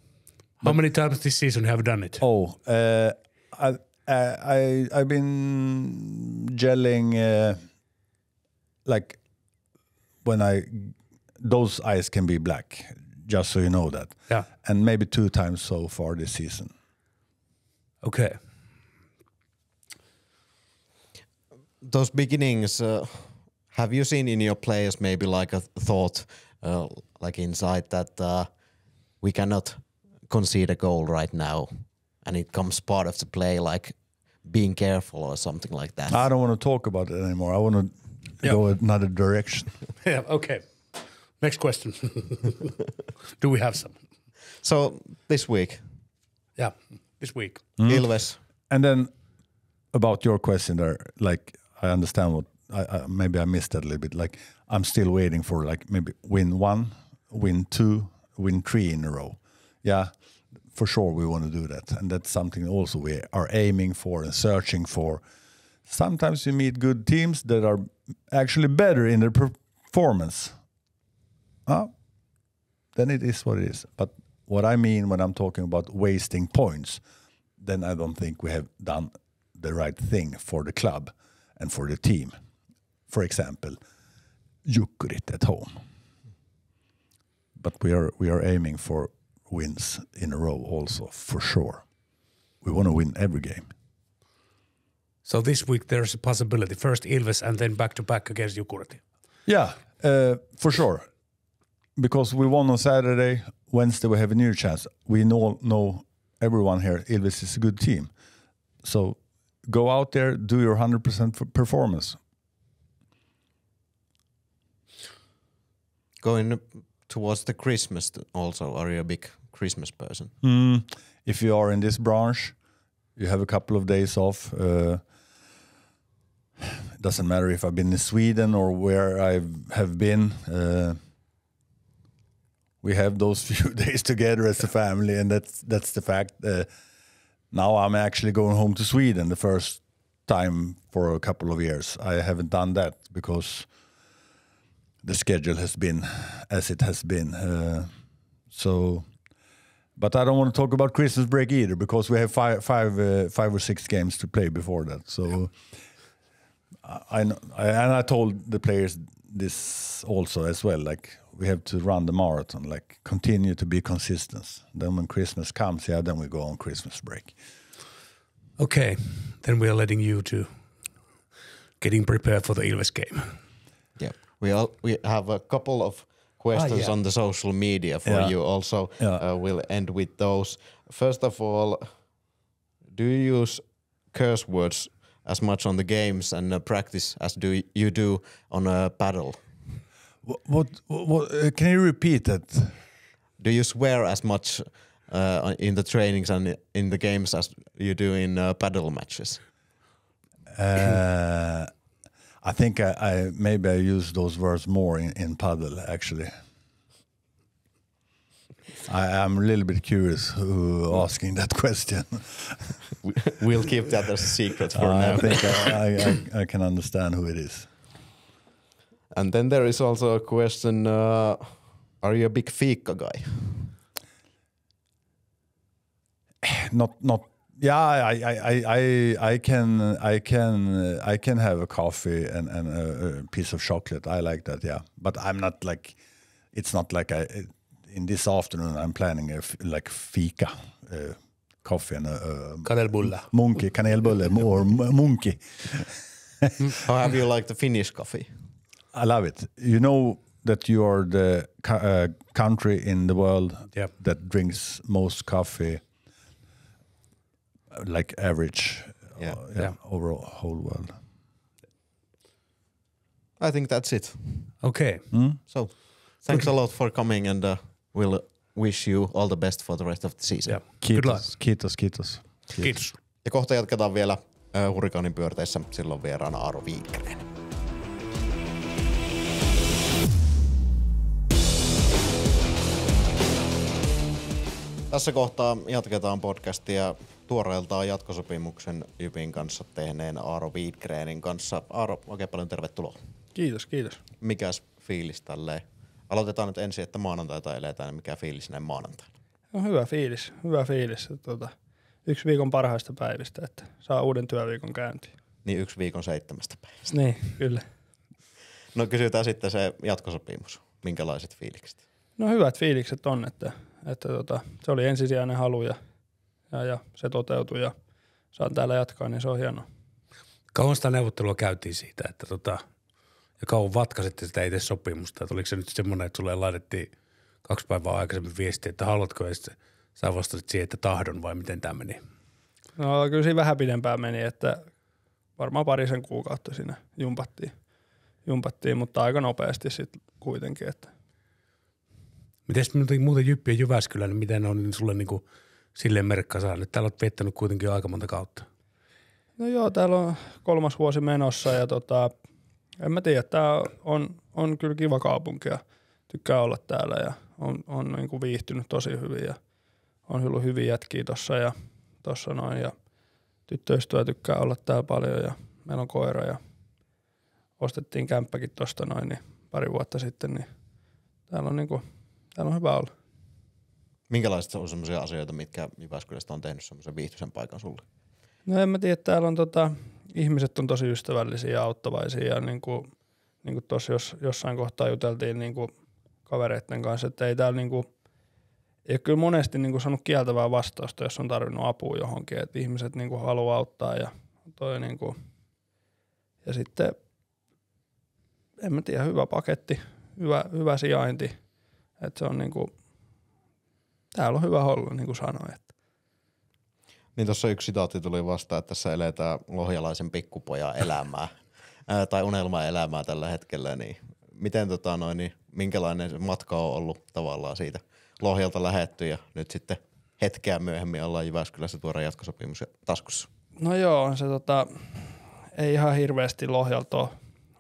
How many times this season have you done it? I've been gelling like when those eyes can be black, just so you know that. Yeah. And maybe 2 times so far this season. Okay. Those beginnings, have you seen in your players maybe like a thought, like inside that we cannot concede a goal right now, and it comes part of the play, like being careful or something like that? I don't want to talk about it anymore. I want to go another direction. Yeah, okay. Next question. Do we have some? So this week. Yeah, this week. Ilves. And then about your question there, like I understand what, maybe I missed that a little bit. Like I'm still waiting for like maybe win 1, win 2, win 3 in a row. Yeah, for sure we want to do that. And that's something also we are aiming for and searching for. Sometimes you meet good teams that are actually better in their performance. Then it is what it is. But what I mean when I'm talking about wasting points, then I don't think we have done the right thing for the club and for the team. For example, Jukurit at home. But we are aiming for wins in a row also, for sure. We want to win every game. So this week there's a possibility. First Ilves and then back-to-back against Jukurit. Yeah, for sure. Because we won on Saturday, Wednesday we have a new chance. We know everyone here, Ilves is a good team. So go out there, do your 100% performance. Going towards the Christmas also, are you a big Christmas person? If you are in this branch, you have a couple of days off. It doesn't matter if I've been in Sweden or where I have been. We have those few days together as a family, and that's the fact. Now I'm actually going home to Sweden the first time for a couple of years. I haven't done that because the schedule has been as it has been. But I don't want to talk about Christmas break either, because we have five or 6 games to play before that. So I told the players this also as well. Like we have to run the marathon. Like continue to be consistent. Then when Christmas comes, then we go on Christmas break. Okay, then we are letting you to getting prepared for the Ilves game. Yeah, we have a couple of questions on the social media for you also. We'll end with those. First of all, do you use curse words as much on the games and practice as you do on a paddle? What can you repeat that? Do you swear as much in the trainings and in the games as you do in paddle matches? I think I maybe use those words more in paddle actually. I am a little bit curious who asking that question. We'll keep that as a secret for now. I think I can understand who it is. And then there is also a question, are you a big fika guy? Not. Yeah, I can have a coffee and a piece of chocolate. I like that. Yeah, but I'm not like. It's not like in this afternoon I'm planning like fika, coffee and a kanelbulle or monkey. How have you liked the Finnish coffee? I love it. You know that you are the country in the world that drinks most coffee, like average, over whole world. I think that's it. Okay. So thanks a lot for coming, and we'll wish you all the best for the rest of the season. Yeah. Good luck. Kiitos. Ja kohta jatketaan vielä Hurrikaanin pyörteissä. Silloin vieraana Aaro Vidgren. Tässä kohtaa jatketaan podcastia tuoreeltaan jatkosopimuksen Jypin kanssa tehneen Aaro Vidgrenin kanssa. Aaro, oikein paljon tervetuloa. Kiitos. Mikäs fiilis tälleen? Aloitetaan nyt ensin, että maanantaita eletään, niin mikä fiilis näin maanantaina? No hyvä fiilis. Yksi viikon parhaista päivistä, että saa uuden työviikon käyntiin. Niin 1 viikon 7 päivästä. Niin, kyllä. No kysytään sitten se jatkosopimus. Minkälaiset fiilikset? No hyvät fiilikset on, että se oli ensisijainen halu ja se toteutui ja saan täällä jatkaa, niin se on hienoa. Kauan sitä neuvottelua käytiin siitä, että ja kauan vatkasitte sitä itse sopimusta, että oliko se nyt semmoinen, että sulle laitettiin 2 päivää aikaisemmin viestiä, että haluatko, ja sitten sä vastasit siihen, että tahdon, vai miten tämä meni? No kyllä siinä vähän pidempään meni, että varmaan parisen kuukautta siinä jumpattiin, mutta aika nopeasti sitten kuitenkin. Että. Mites muuten Jyppi ja Jyväskylä, niin miten ne on sulle niinku silleen merkkaa saanut? Täällä olet viettänyt kuitenkin jo aika monta kautta. No joo, täällä on 3. vuosi menossa ja en mä tiedä, tää on kyllä kiva kaupunki ja tykkää olla täällä ja on niinku viihtynyt tosi hyvin ja on ollut hyviä jätkiä tossa noin ja tyttöystävä tykkää olla täällä paljon ja meillä on koira ja ostettiin kämppäkin tosta noin niin pari vuotta sitten, niin täällä on hyvä olla. Minkälaiset on sellaisia asioita, mitkä Jyväskylästä on tehnyt semmoisen viihtyisen paikan sulle? No en mä tiedä, täällä on ihmiset on tosi ystävällisiä ja auttavaisia ja niinku tossa jossain kohtaa juteltiin niinku kavereiden kanssa, että ei täällä ei ole kyllä monesti saanut kieltävää vastausta, jos on tarvinnut apua johonkin, että ihmiset haluaa auttaa ja ja sitten en mä tiedä, hyvä paketti, hyvä sijainti, että se on täällä on hyvä olla, niin kuin sanoin. Että. Niin tuossa yksi sitaatti tuli vastaan, että tässä eletään lohjalaisen pikkupojan elämää tai unelmaelämää tällä hetkellä, niin miten minkälainen se matka on ollut tavallaan siitä Lohjalta lähetty ja nyt sitten hetkeä myöhemmin ollaan Jyväskylässä tuore jatkosopimus taskussa? No joo, se ei ihan hirveästi Lohjalta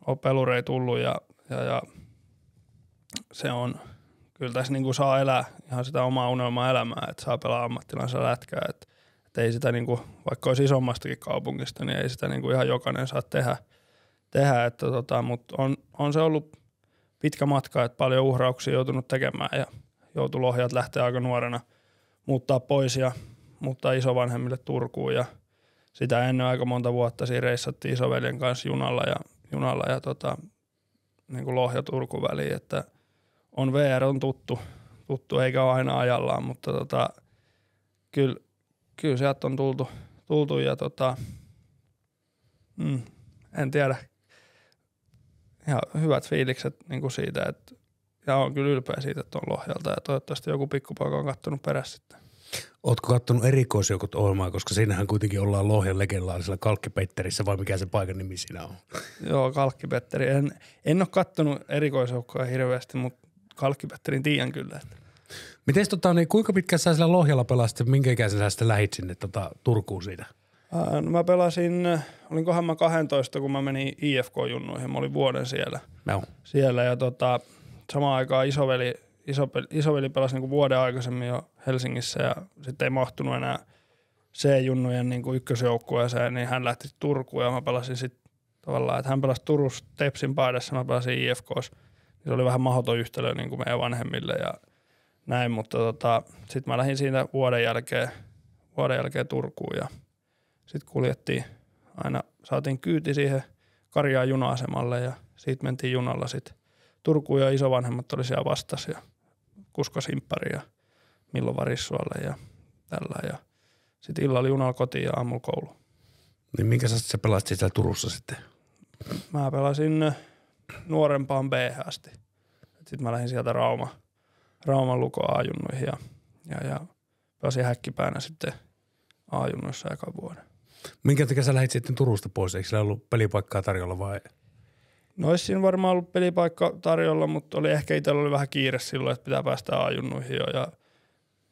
ole pelureja tullut ja se on, kyllä tässä saa elää ihan sitä omaa unelma-elämää, että saa pelaa ammattilaisen lätkää, että ei sitä vaikka olisi isommastakin kaupungista, niin ei sitä ihan jokainen saa tehdä että mutta on se ollut pitkä matka, että paljon uhrauksia joutunut tekemään ja joutui Lohjalta lähteä aika nuorena muuttaa pois ja muuttaa isovanhemmille Turkuun ja sitä ennen aika monta vuotta siinä reissattiin isoveljen kanssa junalla ja Lohja-Turku väliin, että on VR on tuttu eikä ole aina ajallaan, mutta kyllä sieltä on tultu ja en tiedä. Ihan hyvät fiilikset siitä, että ja on kyllä ylpeä siitä, että on Lohjalta ja toivottavasti joku pikkupoika on kattonut perässä sitten. Ootko kattonut erikoisjoukot ohjelmaa, koska siinähän kuitenkin ollaan Lohjan legendaalisella Kalkkipetterissä vai mikä se paikan nimi siinä on? Joo, Kalkkipetteri. En ole kattonut erikoisjoukkoja hirveästi, mutta Kalkkipetterin tiedän kyllä. Että. Mites niin kuinka pitkään sä siellä Lohjalla pelasit ja minkä ikäisen sä sitten lähit sinne Turkuun siitä? No mä pelasin, olinkohan mä 12, kun mä menin IFK-junnuihin. Mä olin vuoden siellä. No. Siellä ja samaan aikaan isoveli pelasi niin kuin vuoden aikaisemmin jo Helsingissä ja sitten ei mahtunut enää C-junnujen niin kuin ykkösjoukkueeseen, niin hän lähti Turkuun ja mä pelasin sitten tavallaan, että hän pelasi Turussa Tepsin paidassa, mä pelasin IFK:ssa. Se oli vähän mahdoton yhtälö niin kuin meidän vanhemmille ja näin, mutta sitten mä lähdin siinä vuoden jälkeen Turkuun ja sitten kuljettiin aina, saatiin kyyti siihen Karjaan juna-asemalle ja siitä mentiin junalla sitten Turkuun ja isovanhemmat oli siellä vastassa ja kuskasi ympäri ja milloin varissualle ja tällä ja sitten illalla junalla kotiin ja aamulla kouluun. Niin minkä sä pelasit siellä Turussa sitten? Mä pelasin nuorempaan B asti. Sitten mä lähdin sieltä Rauman Lukon A-junnuihin ja pelasin häkkipäänä sitten A-junnuissa ekan vuoden. Minkä takia sä lähdit sitten Turusta pois? Eikö siellä ollut pelipaikkaa tarjolla vai? No olisi siinä varmaan ollut pelipaikka tarjolla, mutta oli ehkä itsellä oli vähän kiire silloin, että pitää päästä A-junnuihin jo ja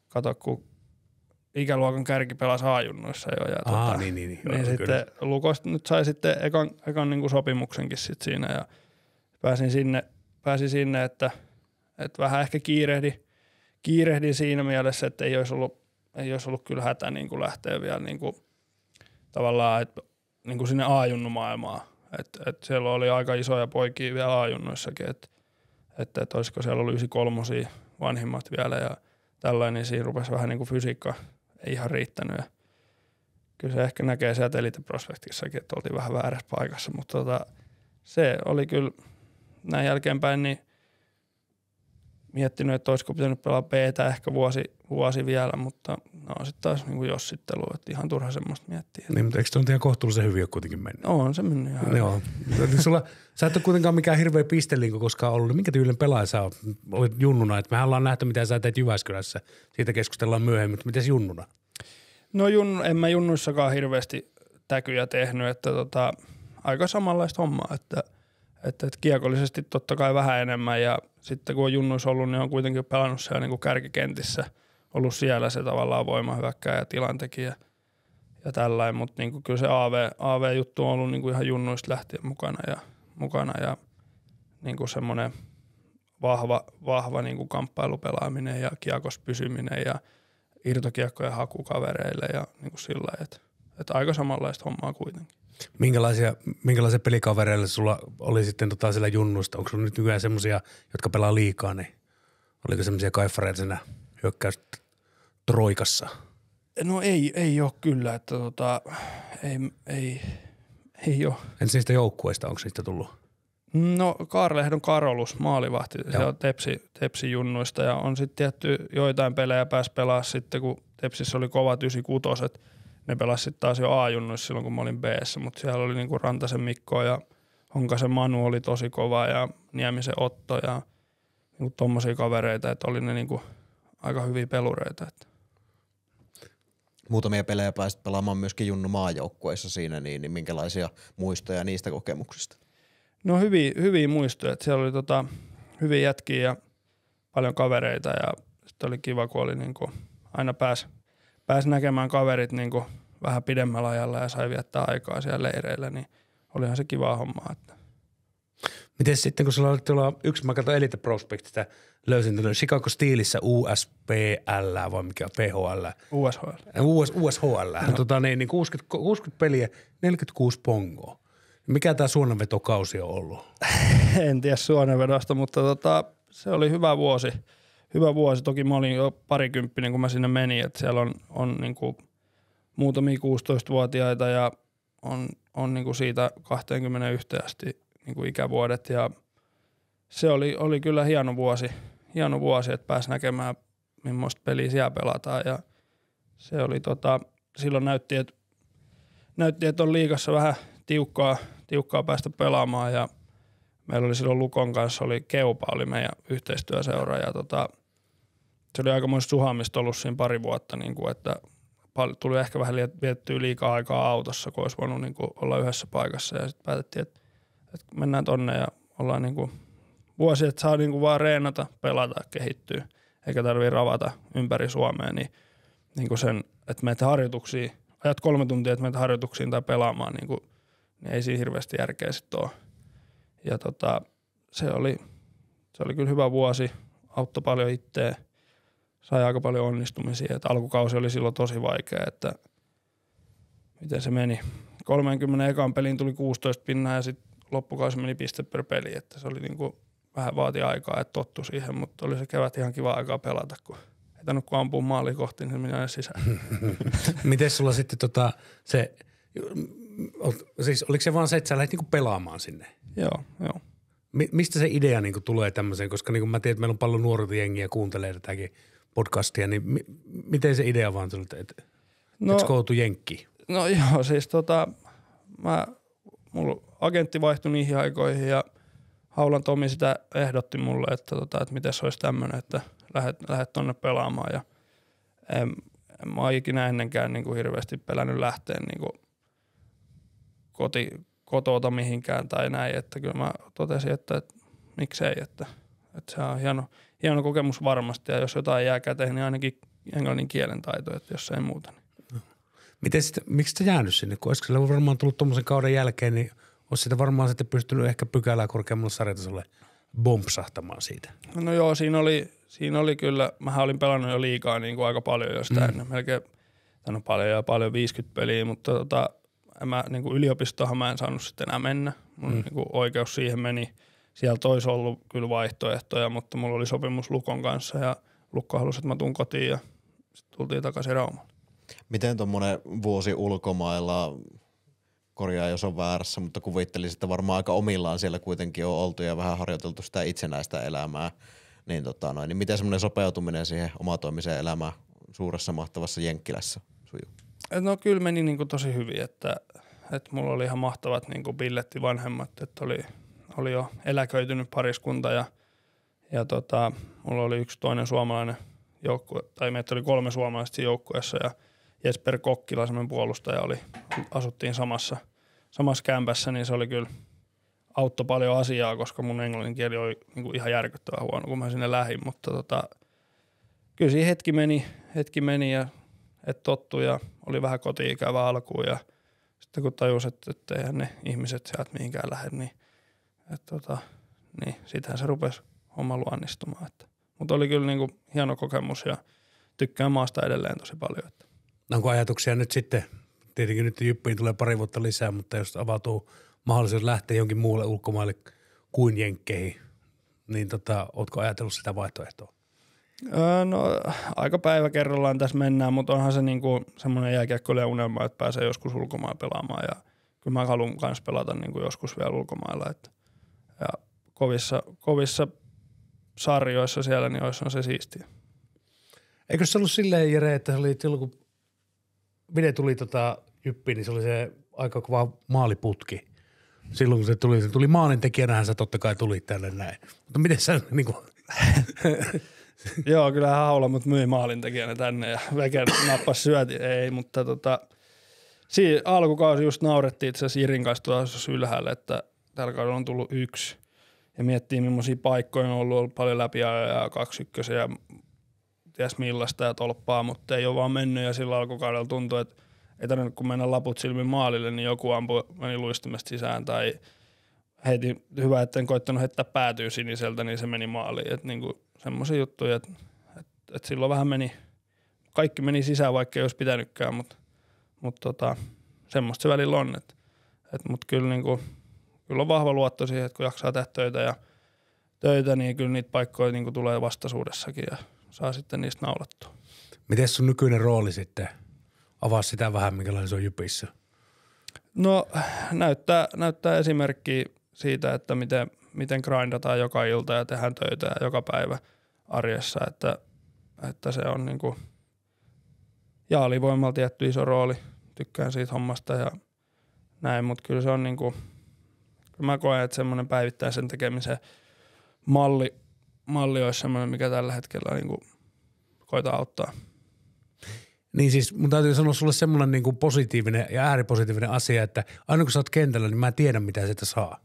kato, kun ikäluokan kärki pelasi A-junnuissa jo. Ja niin. Niin sitten Lukosta nyt sai sitten ekan niin kuin sopimuksenkin sitten siinä ja pääsin sinne, että vähän ehkä kiirehdin siinä mielessä, että ei olisi ollut kyllä hätä niin kuin lähteä vielä niin kuin tavallaan että niin kuin sinne A-junnumaailmaan. Että siellä oli aika isoja poikia vielä A-junnuissakin, että olisiko siellä ollut 93 vanhimmat vielä ja tällainen, niin siinä rupesi vähän niin kuin fysiikka ei ihan riittänyt. Ja kyllä se ehkä näkee sieltä Elite-prospektissakin, että oltiin vähän väärässä paikassa, mutta se oli kyllä näin jälkeenpäin niin miettinyt, että olisiko pitänyt pelaa B:tä ehkä vuosi vielä, mutta no sitten taas niin kuin jossittelu, että ihan turha semmoista miettiä. Niin, mutta eikö se on ihan kohtuullisen hyvin ole kuitenkin mennyt? On se mennyt ihan hyvin. Joo. Sä et ole kuitenkaan mikään hirveä pistelinko koskaan ollut. Minkä tyylinen pelaaja sä olet junnuna? Et mehän ollaan nähty, mitä sä teet Jyväskylässä. Siitä keskustellaan myöhemmin, mutta mites junnuna? No en mä junnuissakaan hirveästi täkyjä tehnyt, että aika samanlaista hommaa, että kiekollisesti totta kai vähän enemmän ja sitten kun on junnuissa ollut, niin on kuitenkin pelannut siellä niin kuin kärkikentissä, ollut siellä se tavallaan voimahyökkääjä ja tilantekijä ja tällainen, mutta niin kuin kyllä se AV-juttu on ollut niin kuin ihan junnuista lähtien mukana ja niin kuin semmoinen vahva niin kuin kamppailupelaaminen ja kiekossa pysyminen ja irtokiekkojen haku kavereille ja niin kuin sillä lailla, että aika samanlaista hommaa kuitenkin. Minkälaisia pelikavereille sulla oli sitten siellä junnuista? Onko sulla nyt nykyään semmoisia, jotka pelaa liikaa, niin oliko semmoisia kaiffareita siinä hyökkäystroikassa? No ei ole kyllä, että ei ole. Entä niistä joukkueista, onko niistä tullut? No Kaarlehdon Karolus, maalivahti, se on Tepsi junnuista ja on sitten tietty joitain pelejä pääsi pelaa sitten, kun Tepsissä oli kovat 96. Ne pelasi sitten taas jo A-junnuissa silloin, kun mä olin B:ssä, mutta siellä oli niinku Rantasen Mikko ja Honkasen Manu oli tosi kova ja Niemisen Otto ja niinku tommosia kavereita, että oli ne niinku aika hyviä pelureita. Että. Muutamia pelejä pääsit pelaamaan myöskin junnu maajoukkueissa siinä, niin minkälaisia muistoja niistä kokemuksista? No hyviä muistoja, että siellä oli hyviä jätkiä ja paljon kavereita ja sitten oli kiva, kun oli niinku aina pääsi näkemään kaverit niinku vähän pidemmällä ajalla ja sai viettää aikaa siellä leireillä, niin olihan se kiva homma. Että. Miten sitten, kun sulla oli tuolla mä katsoin Elite Prospectista, löysin tuolla Chicago Steelissä USPL vai mikä PHL? USHL. Niin 60 peliä, 46 pongoa. Mikä tää suonenvetokausi on ollut? En tiedä suonenvedosta, mutta se oli hyvä vuosi. Toki mä olin jo parikymppinen, kun mä sinne menin, että siellä on niinku muutamia 16-vuotiaita ja on niinku siitä 21 asti niinku ikävuodet ja se oli kyllä hieno vuosi, että pääsi näkemään millaista peliä siellä pelataan ja se oli silloin näytti, että on liigassa vähän tiukkaa päästä pelaamaan ja meillä oli silloin Lukon kanssa, Keupa oli meidän yhteistyöseura ja se oli aikamoista suhaamista ollut siinä pari vuotta, niin kuin, että tuli ehkä vähän viettyä liikaa aikaa autossa, kun olisi voinut niin kuin olla yhdessä paikassa ja sitten päätettiin, että mennään tonne ja ollaan niin kuin vuosi, että saa niin kuin vaan reenata, pelata, kehittyä, eikä tarvitse ravata ympäri Suomea, niin kuin sen, että meitä harjoituksiin, ajat 3 tuntia, että meitä harjoituksiin tai pelaamaan, niin ei siinä hirveästi järkeä sitten ole. Ja se oli kyllä hyvä vuosi. auttoi paljon itseä. Sai aika paljon onnistumisia. Et alkukausi oli silloin tosi vaikea, että miten se meni. 30 ekan peliin tuli 16 pinnaa ja sitten loppukausi meni piste per peli. Että se oli niinku, vähän vaati aikaa, että tottu siihen, mutta oli se kevät ihan kiva aikaa pelata, kun ei tainnut kun ampua maaliin kohti, niin se meni aina sisään. Miten sulla sitten siis oliko se vaan se, että sä lähdit niinku pelaamaan sinne? Joo. Mistä se idea niinku tulee tämmöiseen? Koska niinku mä tiedän, että meillä on paljon nuoria jengiä kuuntelee tätäkin podcastia, niin miten se idea vaan tuli, että let's go to Jenkkiin? No joo, siis mulla agentti vaihtui niihin aikoihin ja Haulan Tomi sitä ehdotti mulle, että miten se olisi tämmöinen, että lähdet tonne pelaamaan ja en mä ole ikinä ennenkään niinku hirveästi pelännyt lähteen niinku kotota mihinkään tai näin, että kyllä mä totesin, että miksei, että se on hieno kokemus varmasti ja jos jotain jää käteen, niin ainakin englannin kielen taito, että jos ei muuta. Niin. Miksi sä jäänyt sinne, kun olisiko sillä varmaan tullut tommosen kauden jälkeen, niin olisi sitä varmaan sitten pystynyt ehkä pykälää korkeammalle sarjatasolle bompsahtamaan siitä? No joo, siinä oli kyllä, mähän olin pelannut jo liigaa niin kuin aika paljon jo sitä ennen, melkein paljon 50 peliä, mutta mä niin kuin yliopistohan mä en saanut sitten enää mennä. Mun niin kuin oikeus siihen meni. Siellä olisi ollut kyllä vaihtoehtoja, mutta mulla oli sopimus Lukon kanssa ja Lukko halusi, että mä tuun kotiin ja sitten tultiin takaisin Raumalle. Miten tommonen vuosi ulkomailla, korjaa jos on väärässä, mutta kuvittelisin, että varmaan aika omillaan siellä kuitenkin on oltu ja vähän harjoiteltu sitä itsenäistä elämää. Niin miten semmoinen sopeutuminen siihen omatoimiseen elämään suuressa mahtavassa Jenkkilässä sujuu? No kyllä meni niin kuin tosi hyvin, että mulla oli ihan mahtavat niin kuin billettivanhemmat, että oli jo eläköitynyt pariskunta ja mulla oli yksi toinen suomalainen joukkue, tai meitä oli 3 suomalaista joukkueessa ja Jesper Kokkila, semmoinen puolustaja, asuttiin samassa kämpässä, niin se oli kyllä auttoi paljon asiaa, koska mun englannin kieli oli niin kuin ihan järkyttävän huono, kun mä sinne lähdin, mutta kyllä siinä hetki meni ja et tottu ja oli vähän koti-ikävä alkuun ja sitten kun tajus, että eihän ne ihmiset sieltä mihinkään lähde, niin siitähän se rupesi homma luonnistumaan. Mutta oli kyllä niinku hieno kokemus ja tykkään maasta edelleen tosi paljon. Että. Onko ajatuksia nyt sitten, tietenkin nyt Jyppiin tulee pari vuotta lisää, mutta jos avautuu mahdollisuus lähteä jonkin muulle ulkomaille kuin Jenkkeihin, niin ootko ajatellut sitä vaihtoehtoa? No aika päivä kerrallaan tässä mennään, mutta onhan se niinku semmoinen jääkiekkoilija unelma, että pääsee joskus ulkomailla pelaamaan ja kyllä mä haluan myös pelata niinku joskus vielä ulkomailla. Ja kovissa sarjoissa siellä, niin on se siistiä. Eikö se ollut silleen, Jere, että se oli silloin, kun Vide tuli Jyppiin, niin se oli se aika kova maaliputki. Silloin, kun se tuli maalintekijänähän sä totta kai tulit tänne näin. Mutta miten sä niinku... Joo, kyllähän Haula mut myi maalintekijänä tänne ja Veke nappasi syöti. Ei, mutta siinä alkukausi just naurettiin itse asiassa Jirin kanssa tuossa ylhäällä, että tällä kaudella on tullut 1 ja miettii millaisia paikkoja on ollut paljon läpiajoja ja 2-1 ja ties millaista ja tolppaa, mutta ei ole vaan mennyt ja sillä alkukaudella tuntui, että ei tarvinnut kun mennä laput silmin maalille, niin joku meni luistimesta sisään tai heitin hyvä, että en koittanut heittää päätyy siniseltä, niin se meni maaliin. Että niinku semmoisia juttuja, että silloin vähän kaikki meni sisään, vaikka ei olisi pitänytkään, mutta semmoista se välillä on. Mutta kyllä, kyllä on vahva luotto siihen, että kun jaksaa tehdä töitä, niin kyllä niitä paikkoja niinku tulee vastaisuudessakin ja saa sitten niistä naulattua. Miten sun nykyinen rooli sitten? Avaa sitä vähän, minkälainen se on Jypissä. No näyttää esimerkkiä siitä, että miten grindataan joka ilta ja tehdään töitä ja joka päivä arjessa, että se on niinku ja alivoimalla tietty iso rooli. Tykkään siitä hommasta ja näin, mutta kyllä se on niinku, kyllä mä koen, että semmoinen päivittäisen tekemisen malli olisi semmoinen, mikä tällä hetkellä niinku koitaa auttaa. Niin siis mun täytyy sanoa sulle semmoinen niin kuin positiivinen ja ääripositiivinen asia, että aina kun sä oot kentällä, niin mä tiedän mitä sieltä saa.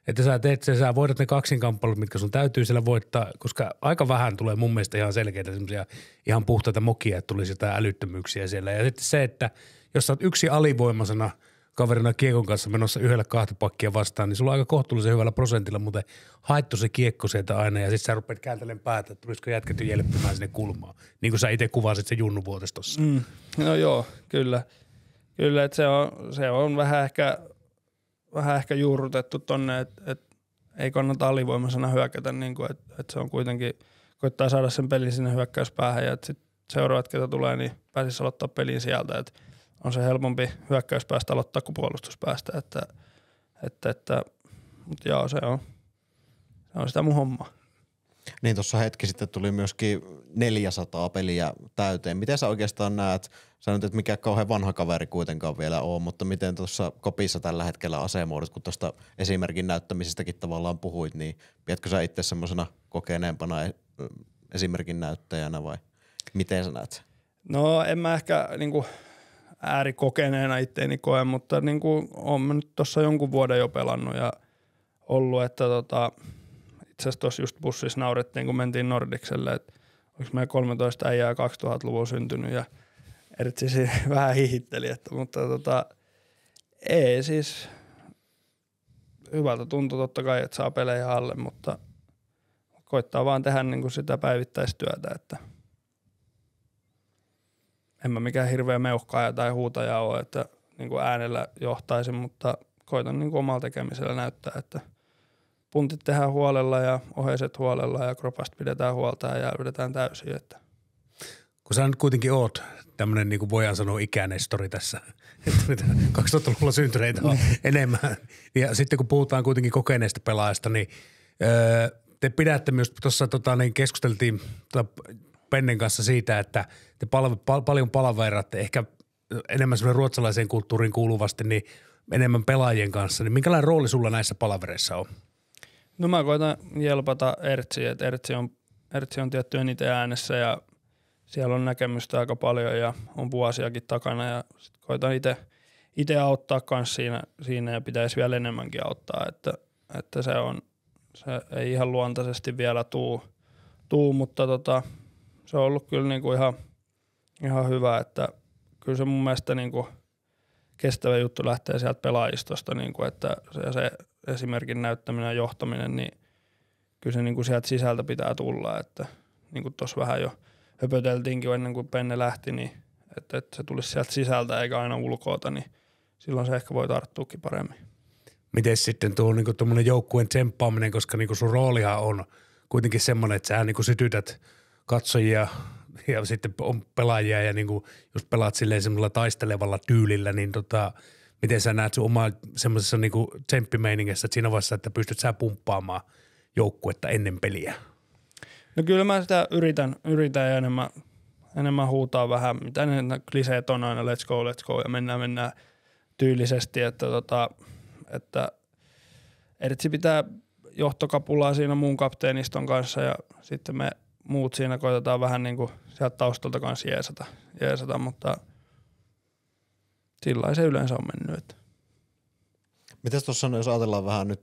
Että sä teet sen, sä voitat ne kaksinkamppailut, mitkä sun täytyy siellä voittaa, koska aika vähän tulee mun mielestä ihan selkeitä semmoisia ihan puhtaita mokia, että tulisi jotain älyttömyyksiä siellä. Ja sitten se, että jos sä oot yksi alivoimaisena kaverina kiekon kanssa menossa yhdellä 2 pakkia vastaan, niin sulla on aika kohtuullisen hyvällä prosentilla muuten haettu se kiekko sieltä aina ja sitten sä rupeat kääntelemään päätä, että tulisiko jätketty jelppimään sinne kulmaan. Niin kuin sä itse kuvasit se junnuvuotes tossa. No joo, kyllä. Kyllä, että se on vähän ehkä juurrutettu tonne, että ei kannata alivoimaisena hyökätä, niin kuin, että se on kuitenkin, koittaa saada sen pelin sinne hyökkäyspäähän ja sitten seuraavat, ketä tulee, niin pääsisi aloittaa pelin sieltä, että on se helpompi hyökkäyspäästä aloittaa kuin puolustuspäästä, mutta joo, se on sitä mun hommaa. Niin tuossa hetki sitten tuli myöskin 400 peliä täyteen. Miten sä oikeastaan näet, sä nyt et mikään kauhean vanha kaveri kuitenkaan vielä ole, mutta miten tuossa kopissa tällä hetkellä asemuodot, kun tuosta esimerkin näyttämisestäkin tavallaan puhuit, niin pidätkö sä itse semmoisena kokeneempana esimerkin näyttäjänä vai miten sä näet? No en mä ehkä niinku äärikokeneena itteeni koe, mutta niinku oon mä nyt tuossa jonkun vuoden jo pelannut ja ollut, että itse asiassa tuossa just bussissa naurettiin, kun mentiin Nordikselle, että onko meidän 13 äijää 2000-luvulla syntynyt ja Ertsi siinä vähän hihitteli, mutta ei siis hyvältä tuntui totta kai, että saa pelejä alle, mutta koittaa vaan tehdä niin kuin sitä päivittäistyötä, että en mä mikään hirveä meuhkaaja tai huutaja ole, että niin kuin äänellä johtaisin, mutta koitan niin kuin omalla tekemisellä näyttää, että puntit tehdään huolella ja oheiset huolella ja kropasta pidetään huolta ja jäädytetään täysin. Että. Kun sä nyt kuitenkin oot tämmönen, niin kuin voidaan sanoa, ikänestori tässä, että 2000-luvulla syntyneitä on enemmän. Ja sitten kun puhutaan kuitenkin kokeneista pelaajista, niin te pidätte myös, tuossa niin keskusteltiin Pennen kanssa siitä, että te paljon palaveeratte ehkä enemmän semmoinen ruotsalaiseen kulttuuriin kuuluvasti, niin enemmän pelaajien kanssa. Niin minkälainen rooli sulla näissä palavereissa on? No mä koitan jelpata Ertsiä, että Ertsi on tietty eniten äänessä ja siellä on näkemystä aika paljon ja on vuosiakin takana ja sit koitan itse auttaa kans siinä ja pitäisi vielä enemmänkin auttaa, että se ei ihan luontaisesti vielä tuu mutta se on ollut kyllä niinku ihan hyvä, että kyllä se mun mielestä niinku kestävä juttu lähtee sieltä pelaajistosta, niinku, että se esimerkin näyttäminen ja johtaminen, niin kyllä se niinku sieltä sisältä pitää tulla, että niin kuin tuossa vähän jo höpöteltiinkin ennen kuin Penne lähti, niin että se tulisi sieltä sisältä eikä aina ulkoota, niin silloin se ehkä voi tarttuukin paremmin. Miten sitten tuo niinku tuommoinen joukkueen tsemppaaminen, koska niinku sun roolihan on kuitenkin semmoinen, että sä niinku sytytät katsojia ja sitten on pelaajia ja niinku, jos pelaat silleen semmoisella taistelevalla tyylillä, niin miten sä näet sun omaa semmoisessa niinku tsemppimeiningessä, että siinä vaiheessa, että pystyt sä pumppaamaan joukkuetta ennen peliä? No kyllä mä sitä yritän ja enemmän huutaa vähän, mitä ne kliseet on aina let's go ja mennään tyylisesti, että Ertsi pitää johtokapulaa siinä muun kapteeniston kanssa ja sitten me muut siinä koitetaan vähän niin kuin sieltä taustalta kanssa jeesata, mutta sillä se yleensä on mennyt. Mites tuossa, jos ajatellaan vähän nyt,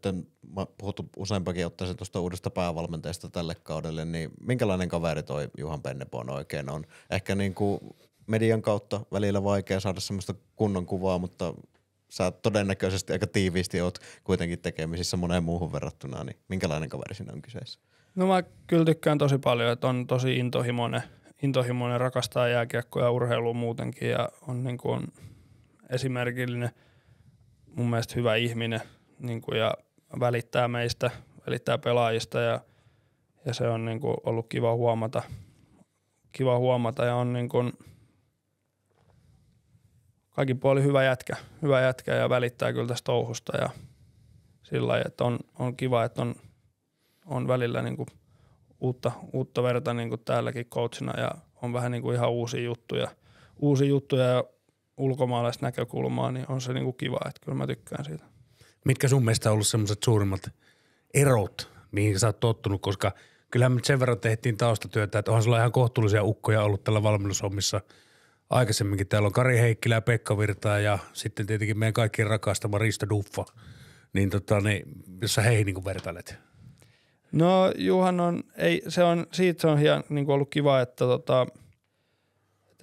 puhuttu useampakin ottaisin tuosta uudesta päävalmentajasta tälle kaudelle, niin minkälainen kaveri toi Johan Pennerborn oikein on? Ehkä niin kuin median kautta välillä vaikea saada semmoista kunnon kuvaa, mutta sä todennäköisesti aika tiiviisti oot kuitenkin tekemisissä moneen muuhun verrattuna, niin minkälainen kaveri siinä on kyseessä? No mä kyllä tykkään tosi paljon, että on tosi intohimoinen, rakastaa jääkiekkoa ja urheilua muutenkin ja on niin kuin esimerkillinen, mun mielestä hyvä ihminen niin kuin ja välittää meistä, välittää pelaajista ja se on niin kuin ollut kiva huomata ja on niin kuin kaikin puolin hyvä jätkä ja välittää kyllä tästä touhusta ja sillä lailla, että on kiva, että on välillä niin kuin uutta verta niin kuin täälläkin coachina ja on vähän niin kuin ihan uusia juttuja ja ulkomaalaista näkökulmaa, niin on se niin kuin kiva, että kyllä mä tykkään siitä. Mitkä sun mielestä on ollut semmoiset suurimmat erot, mihin sä oot tottunut, koska kyllähän me sen verran tehtiin taustatyötä, että onhan sulla ihan kohtuullisia ukkoja ollut tällä valmennushommissa aikaisemminkin. Täällä on Kari Heikkilä ja Pekka Virtaa ja sitten tietenkin meidän kaikkien rakastama Risto Duffa. Niin jos sä heihin niin vertailet. No Juhan se on ihan niin kuin ollut kiva, että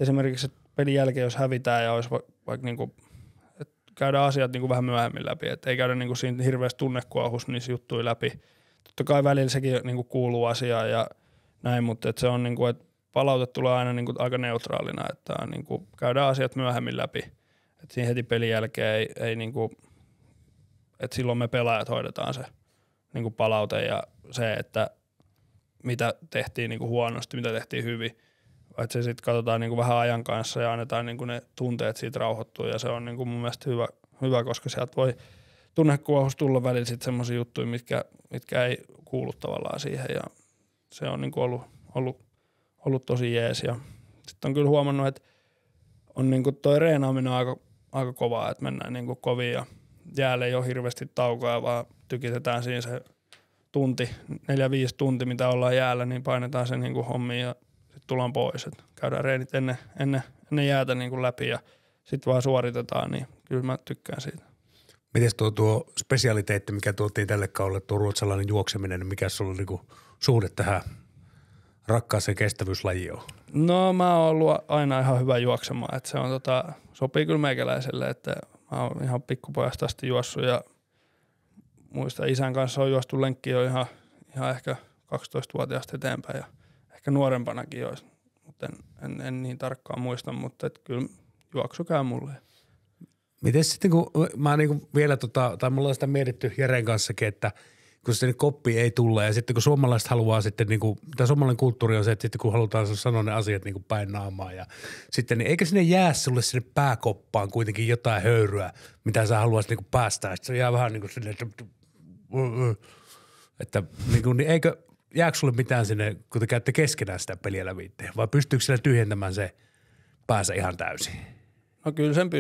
esimerkiksi pelin jälkeen jos hävitään ja olisi vaikka niin kuin, että käydään asiat niin kuin vähän myöhemmin läpi, että ei käydä niin kuin siinä hirveästi tunnekuohussa niissä juttuja läpi. Totta kai välillä sekin niin kuin kuuluu asiaan ja näin, mutta että se on niin kuin, että palaute tulee aina niin kuin aika neutraalina, että niin kuin käydään asiat myöhemmin läpi. Että siinä heti pelin jälkeen ei niin kuin, että silloin me pelaajat hoidetaan se niin kuin palaute ja se, että mitä tehtiin niin kuin huonosti, mitä tehtiin hyvin. Että se sitten katsotaan niin kuin vähän ajan kanssa ja annetaan niin kuin ne tunteet siitä rauhoittua ja se on niin kuin mun mielestä hyvä, koska sieltä voi tunnekuohussa tulla välillä sitten semmoisia juttuja, mitkä ei kuulu tavallaan siihen ja se on niin kuin ollut tosi jees ja sitten on kyllä huomannut, että on niin kuin toi reenaaminen aika kovaa, että mennään niin kuin kovin ja jäälle ei ole hirveästi taukoa, vaan tykitetään siinä se 4-5 tuntia, mitä ollaan jäällä, niin painetaan se niin kuin hommiin ja sitten tullaan pois. Et käydään reenit ennen jäätä niin kuin läpi ja sitten vaan suoritetaan, niin kyllä mä tykkään siitä. Mites tuo spesialiteetti, mikä tuotiin tälle kaudelle, tuo ruotsalainen juokseminen, niin mikä sulla on niin kuin suhde tähän rakkaaseen kestävyyslajiin on? No mä oon ollut aina ihan hyvä juoksemaan, että se on sopii kyllä meikäläiselle, että mä oon ihan pikkupojasta asti juossut ja muista isän kanssa on juostu lenkki jo ihan ehkä 12-vuotiaasta eteenpäin ja ehkä nuorempanakin jo, mutta en niin tarkkaan muista, mutta et kyllä juoksu käy mulle. Miten sitten, kun mä niinku vielä tai mulla on sitä mietitty Jeren kanssakin, että kun se koppi ei tulla ja sitten kun suomalaiset haluaa sitten niinku, tämä suomalainen kulttuuri on se, että sitten kun halutaan sanoa ne asiat niinku päin naamaa ja sitten, niin eikö sinne jää sulle sinne pääkoppaan kuitenkin jotain höyryä, mitä sä haluaisit niinku päästää, sitten se jää vähän niinku silleen, että niinku, niin eikö, jääkö sulle mitään sinne, kun te käytte keskenään sitä peliä lävitteen, vai pystyykö sille tyhjentämään se päänsä ihan täysin? No kyllä sen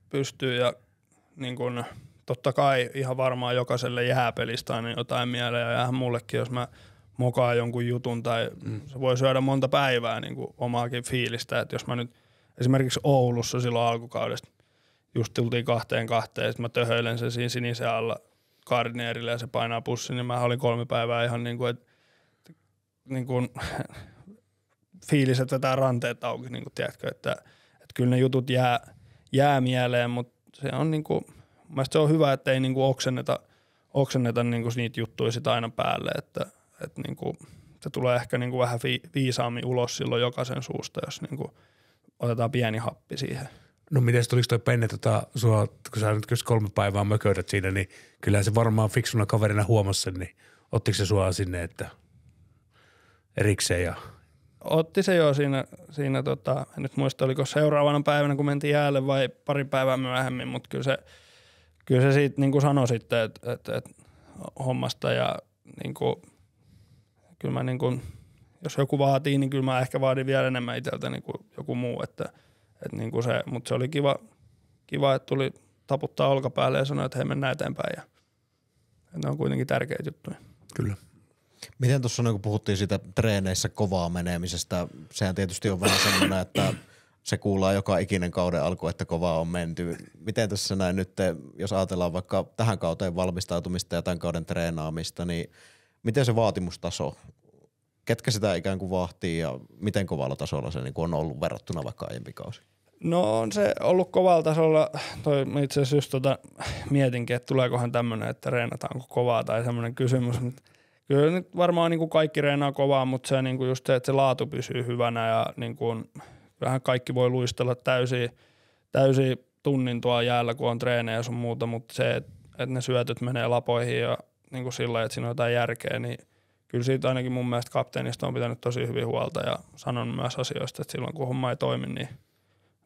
pystyy ja niin kun, totta kai ihan varmaan jokaiselle jää pelistä aina jotain mieleen ja jäähän mullekin, jos mä mokaan jonkun jutun tai se voi syödä monta päivää niin kuin omaakin fiilistä, että jos mä nyt esimerkiksi Oulussa silloin alkukaudesta just tultiin 2-2 ja sitten mä töhöilen sen siinä sinisen alla Gardnerille ja se painaa pussin, niin mä olin 3 päivää ihan niin kuin, että niin kuin fiiliset vetää ranteet auki, niin kuin tiedätkö, että kyllä ne jutut jää mieleen, mutta se on niin kuin, mielestäni se on hyvä, että ei niin kuin oksenneta niin kuin niitä juttuja sitä aina päälle, että niin kuin, se tulee ehkä niin kuin vähän viisaammin ulos silloin jokaisen suusta, jos niin kuin otetaan pieni happi siihen. No miten tuliko toi Penne sua, kun sä nyt 3 päivää mököydät siinä, niin kyllähän se varmaan fiksuna kaverina huomasi sen, niin ottiko se sua sinne, että erikseen ja... Otti se jo siinä en nyt muista oliko seuraavana päivänä, kun mentiin jäälle vai pari päivää myöhemmin, mutta kyllä se siitä niin kuin sanoi sitten, että hommasta ja niin kuin, kyllä mä niin kuin, jos joku vaatii, niin kyllä mä ehkä vaadin vielä enemmän itseltä niin kuin joku muu, että niin kuin se, mutta se oli kiva, että tuli taputtaa olkapäälle ja sanoi, että hei mennään eteenpäin ja ne on kuitenkin tärkeitä juttuja. Kyllä. Miten tuossa kun puhuttiin siitä treeneissä kovaa menemisestä, sehän tietysti on vähän semmoinen, että se kuullaan joka ikinen kauden alku, että kovaa on menty. Miten tässä näin nyt, jos ajatellaan vaikka tähän kauteen valmistautumista ja tämän kauden treenaamista, niin miten se vaatimustaso, ketkä sitä ikään kuin vahtii ja miten kovalla tasolla se niin kuin on ollut verrattuna vaikka aiempi kausi? No on se ollut kovalla tasolla. Itse asiassa just mietinkin, että tuleekohan tämmöinen, että reenataanko kovaa tai semmoinen kysymys. Kyllä nyt varmaan niin kuin kaikki reenaa kovaa, mutta se niin kuin just se, että se laatu pysyy hyvänä ja niin kuin, kyllähän kaikki voi luistella täysin tunnin tuolla jäällä, kun on treenejä ja sun muuta, mutta se, että ne syötöt menee lapoihin ja niin kuin sillä, että siinä on jotain järkeä, niin kyllä siitä ainakin mun mielestä kapteenista on pitänyt tosi hyvin huolta ja sanonut myös asioista, että silloin kun homma ei toimi, niin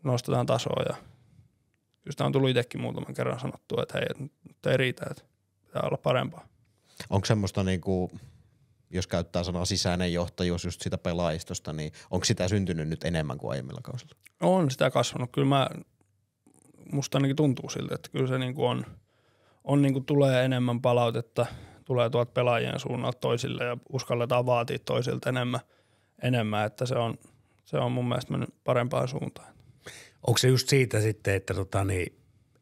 nostetaan tasoa ja kyllä sitä on tullut itsekin muutaman kerran sanottua, että hei, nyt ei riitä, että pitää olla parempaa. Onko semmoista niinku, jos käyttää sanaa sisäinen johtajuus just sitä pelaajistosta, niin onko sitä syntynyt nyt enemmän kuin aiemmilla kausilla? On sitä kasvanut. Kyllä musta ainakin tuntuu siltä, että kyllä se niinku on niinku tulee enemmän palautetta, tulee tuolta pelaajien suunnalta toisille ja uskalletaan vaatia toisilta enemmän, että se on mun mielestä mennyt parempaan suuntaan. Onko se just siitä sitten, että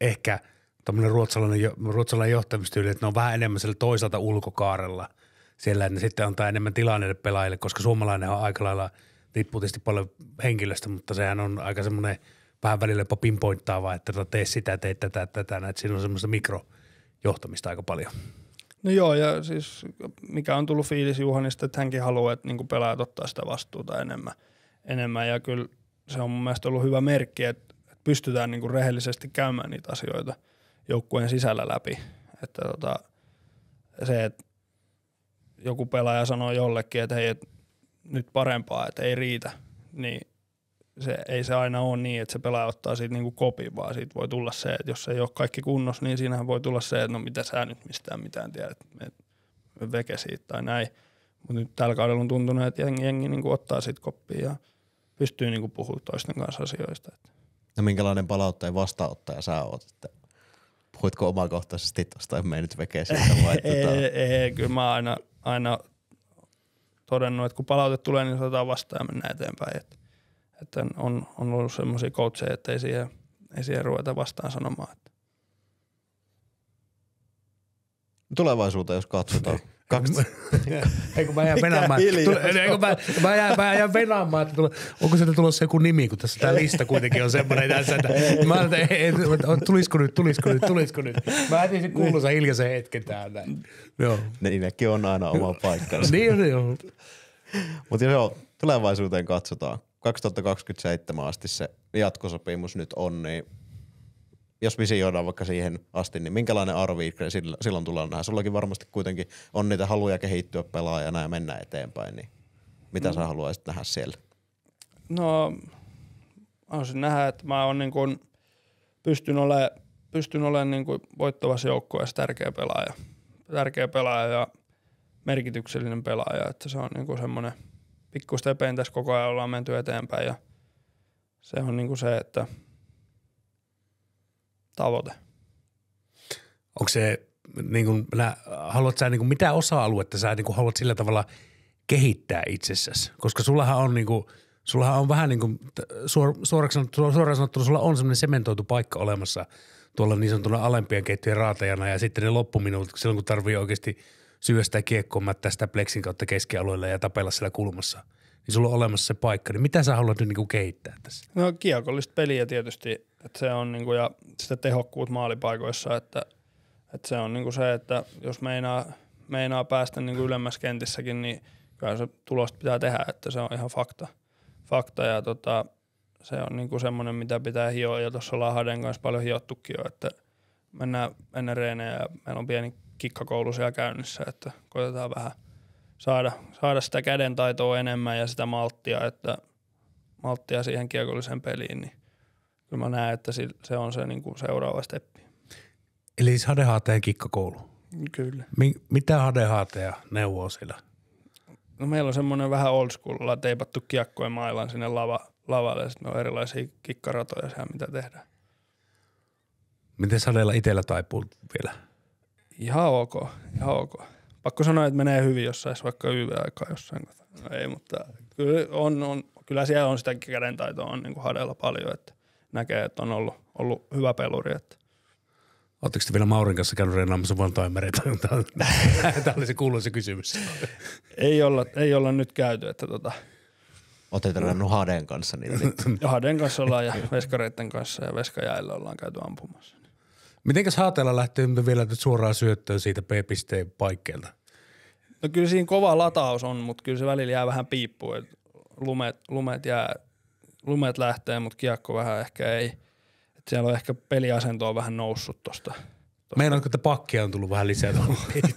ehkä tämmöinen ruotsalainen johtamistyyli, että ne on vähän enemmän siellä toisaalta ulkokaarella siellä, että ne sitten antaa enemmän tilaa näille pelaajille, koska suomalainen on aika lailla riippuu tietysti paljon henkilöstä, mutta sehän on aika semmoinen vähän välillä jopa pinpointtaavaa, että tee sitä, tee tätä, että siinä on semmoista mikrojohtamista aika paljon. No joo, ja siis mikä on tullut fiilis Juhanista, että hänkin haluaa, että niinku pelaajat ottaa sitä vastuuta enemmän. Ja kyllä se on mun mielestä ollut hyvä merkki, että pystytään niinku rehellisesti käymään niitä asioita joukkueen sisällä läpi. Että se, että joku pelaaja sanoo jollekin, että hei, et nyt parempaa, että ei riitä, niin ei se aina ole niin, että se pelaaja ottaa siitä niinku kopin, vaan siitä voi tulla se, että jos ei ole kaikki kunnossa, niin siinähän voi tulla se, että no mitä sä nyt mistään mitään tiedät, että veke siitä tai näin. Mutta nyt tällä kaudella on tuntunut, että jengi niinku ottaa siitä koppia ja pystyy niinku puhumaan toisten kanssa asioista. No minkälainen palauttaja vastaanottaja sä oot? Että puhuitko omakohtaisesti tuosta, että me ei nyt veke siitä vai? Ei, kyllä mä aina todennut, että kun palaute tulee, niin se otetaan vastaan ja mennään eteenpäin. Että on ollut semmoisia coacheja, että ei siihen ruveta vastaan sanomaan. Tulevaisuuteen, jos katsotaan. Eikö mä jään venaamaan? Mä jään venaamaan, että onko sieltä tulossa joku nimi, kun tässä tää lista kuitenkin on semmoinen tässä, että tulisiko nyt. Mä jätin sen kuuluisa hiljaisen hetken täällä. Joo. Niinkin on aina oma paikkansa. Niin on. Mutta joo, tulevaisuuteen katsotaan. 2027 asti se jatkosopimus nyt on, niin jos visioidaan vaikka siihen asti, niin minkälainen Aaro Vidgren silloin tullaan nähdä? Sullakin varmasti kuitenkin on niitä haluja kehittyä pelaajana ja mennä eteenpäin, niin mitä sä haluaisit nähdä siellä? No, haluaisin nähdä, että mä oon niin kuin pystyn olemaan niin kuin voittavassa joukkueessa tärkeä pelaaja ja merkityksellinen pelaaja, että se on niin kuin semmoinen pikku stepeen tässä koko ajan ollaan menty eteenpäin ja se on niin kuin se, että tavoite. Onko se, niin kuin, haluat sä, niin kuin, mitä osa-aluetta sä niin kuin, haluat sillä tavalla kehittää itsessäsi? Koska sullahan on vähän niin kuin, suoraan sanottuna, sulla on semmoinen sementoitu paikka olemassa tuolla niin sanottuna alempien keittiöjen raatajana ja sitten ne loppuminuutit, silloin kun tarvii oikeasti syödä sitä kiekkoa, mättää sitä pleksin kautta keskialueelle ja tapella siellä kulmassa, niin sulla on olemassa se paikka. Niin mitä sä haluat nyt niin kuin kehittää tässä? No kiekollista peliä tietysti, että se on niin kuin, ja sitä tehokkuut maalipaikoissa, että se on niin kuin se, että jos meinaa päästä niin kuin ylemmässä kentissäkin, niin kyllä se tulosta pitää tehdä, että se on ihan fakta ja se on niin kuin semmoinen, mitä pitää hioa ja tuossa ollaan Haden kanssa paljon hiottukin jo, että mennään ennen reenejä ja meillä on pieni kikkakoulu siellä käynnissä, että koitetaan vähän saada sitä kädentaitoa enemmän ja sitä malttia siihen kiekolliseen peliin, niin kyllä mä näen, että se on se niin kuin seuraava steppi. Eli siis Hadehaateen kikkakoulu? Kyllä. Mitä Hadehaateja neuvoo siellä? No meillä on semmoinen vähän old school, teipattu kiekkojen mailan sinne lavalle ja sitten on erilaisia kikkaratoja siellä, mitä tehdään. Miten Hadella itsellä taipuu vielä? Ihan ok. Pakko sanoa, että menee hyvin jossain, vaikka YV-aikaa jossain. No ei, mutta kyllä siellä on sitä kädentaitoa on niin kuin Hadella paljon, että näkee, että on ollut hyvä peluri. Että. Oletteko te vielä Maurin kanssa käynyt reenaamassa Valtaimmereitä? Tämä oli se kuuluisa kysymys. Ei olla nyt käyty. Että Olette treenannut Haden kanssa niitä? Haden kanssa ollaan ja veskareiden kanssa ja veskajäillä ollaan käyty ampumassa. Mitenkäs Haatella lähtee vielä suoraan syöttöön siitä B-pisteen paikkeelta? No kyllä siinä kova lataus on, mutta kyllä se välillä jää vähän piippuun. Lumet lähtee, mutta kiekko vähän ehkä ei. Et siellä on ehkä peliasento vähän noussut tosta. Meinaatko, että pakkia on tullut vähän lisää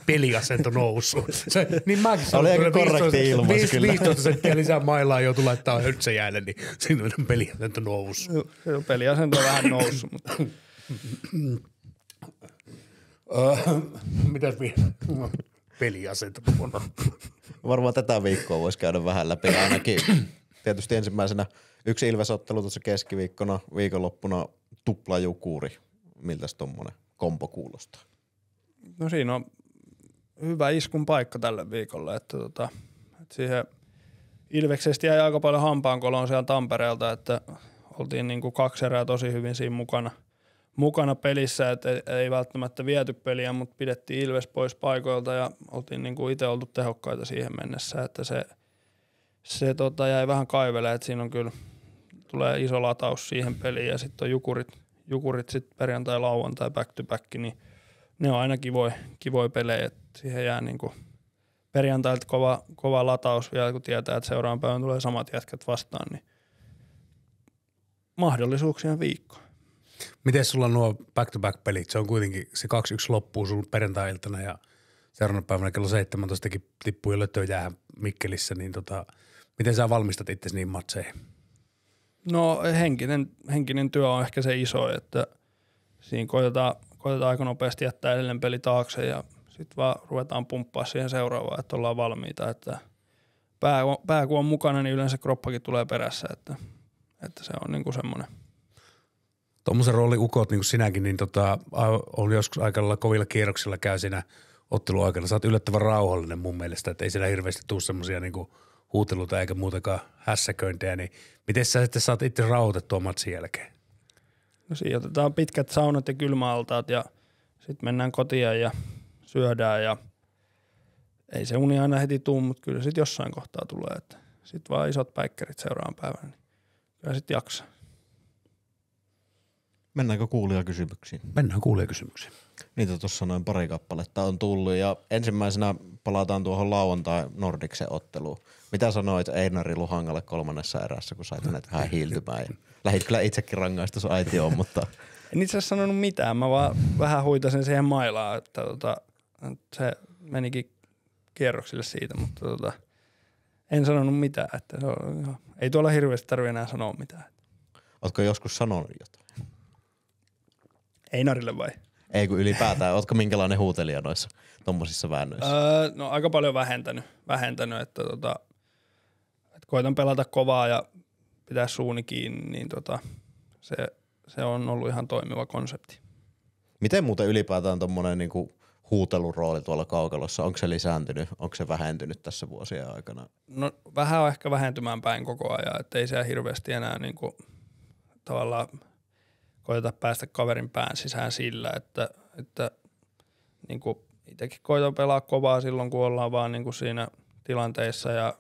peliasento noussut? Niin mäkin oli aika korrekti ilmaisu kyllä. 15 senttiä lisää mailaa joutuu laittaa hötsäjäälle, niin siinä on peliasento noussut. Peliasento on vähän noussut, mutta mitäs peliasento on? Varmaan tätä viikkoa voisi käydä vähän läpi. Ainakin tietysti ensimmäisenä yksi Ilves-ottelu tuossa keskiviikkona, viikonloppuna tuplajukuri. Miltäs tommonen kompo kuulostaa? No siinä on hyvä iskun paikka tälle viikolle, että siihen Ilveksestä jäi aika paljon hampaankoloon siellä Tampereelta, että oltiin niinku 2 erää tosi hyvin siinä mukana pelissä, että ei välttämättä viety peliä, mutta pidettiin Ilves pois paikoilta ja oltiin niinku itse oltu tehokkaita siihen mennessä, että se jäi vähän kaivelemaan, että siinä on kyllä tulee iso lataus siihen peliin ja sitten on jukurit sitten perjantai, lauantai, back to back, niin ne on aina kivoja pelejä, että siihen jää niinku perjantailta kova lataus vielä, kun tietää, että seuraavan päivän tulee samat jätkät vastaan, niin mahdollisuuksien viikko. Miten sulla nuo back-to-back-pelit? Se on kuitenkin, se 2-1 loppuu sun perjantai-iltana ja seuraavana päivänä kello 17 tippuu jo lötöjäähän Mikkelissä, niin miten sä valmistat itsesi niin matseihin? No henkinen työ on ehkä se iso, että siinä koitetaan aika nopeasti jättää edellinen peli taakse ja sitten vaan ruvetaan pumppaa siihen seuraavaan, että ollaan valmiita. Että pää kun on mukana, niin yleensä kroppakin tulee perässä, että se on niinku semmoinen. Tuommoisen roolin ukot, niin kuin sinäkin, niin on joskus aikalla kovilla kierroksilla käy siinä otteluaikana. Sä oot yllättävän rauhallinen mun mielestä, että ei siellä hirveästi tule semmoisia niinku huuteluita eikä muutakaan hässäköintejä. Niin miten sä sitten saat itse rauhoitettua matsin jälkeen? No siinä otetaan pitkät saunat ja kylmäaltaat ja sitten mennään kotiin ja syödään ja ei se uni aina heti tuu, mutta kyllä sitten jossain kohtaa tulee. Sitten vaan isot päikkärit seuraavan päivänä, niin kyllä sitten jaksaa. Mennäänkö kuulijakysymyksiin? Mennään kuulijakysymyksiin. Niitä tuossa noin pari kappaletta on tullut ja ensimmäisenä palataan tuohon lauantai Nordiksen otteluun. Mitä sanoit Einari Luhangalle 3. erässä, kun sait hänet vähän hiiltymään? Ja lähit kyllä itsekin rangaistusaitioon, mutta... En itse asiassa sanonut mitään, mä vaan vähän huitasin siihen mailaan, että se menikin kierroksille siitä, mutta en sanonut mitään, että ei tuolla hirveästi tarvitse enää sanoa mitään. Ootko joskus sanonut jotain? Einarille vai? Ei kun ylipäätään. Ootko minkälainen huutelija noissa tommosissa väännöissä? No aika paljon vähentänyt että koitan pelata kovaa ja pitää suuni kiinni, niin se on ollut ihan toimiva konsepti. Miten muuten ylipäätään tommonen niinku huutelurooli tuolla kaukalossa, onko se lisääntynyt, onko se vähentynyt tässä vuosien aikana? No vähän on ehkä vähentymään päin koko ajan, että ei siellä hirveästi enää niinku tavallaan koeta päästä kaverin pään sisään sillä, että niinku itsekin koitan pelaa kovaa silloin, kun ollaan vaan niinku siinä tilanteissa ja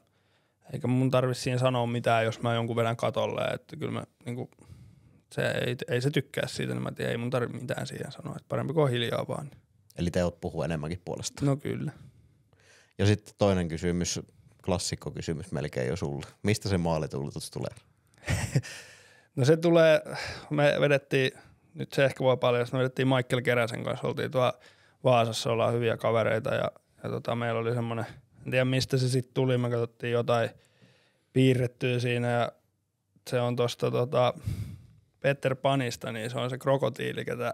eikä mun tarvitse siinä sanoa mitään, jos mä jonkun vedän katolle, että kyllä mä niinku ei se tykkää siitä, niin mä tiedän, ei mun tarvitse mitään siihen sanoa, että parempi kuin hiljaa vaan. Eli teot puhuu enemmänkin puolesta. No kyllä. Ja sitten toinen kysymys, klassikkokysymys melkein jo sulle. Mistä se maalituulitus tulee? No se tulee, me vedettiin, nyt se ehkä voi paljastaa, me vedettiin Michael Keräsen kanssa, oltiin tuolla Vaasassa, ollaan hyviä kavereita ja meillä oli semmoinen, en tiedä mistä se sitten tuli, me katsottiin jotain piirrettyä siinä ja se on tosta Peter Panista, niin se on se krokotiili, ketä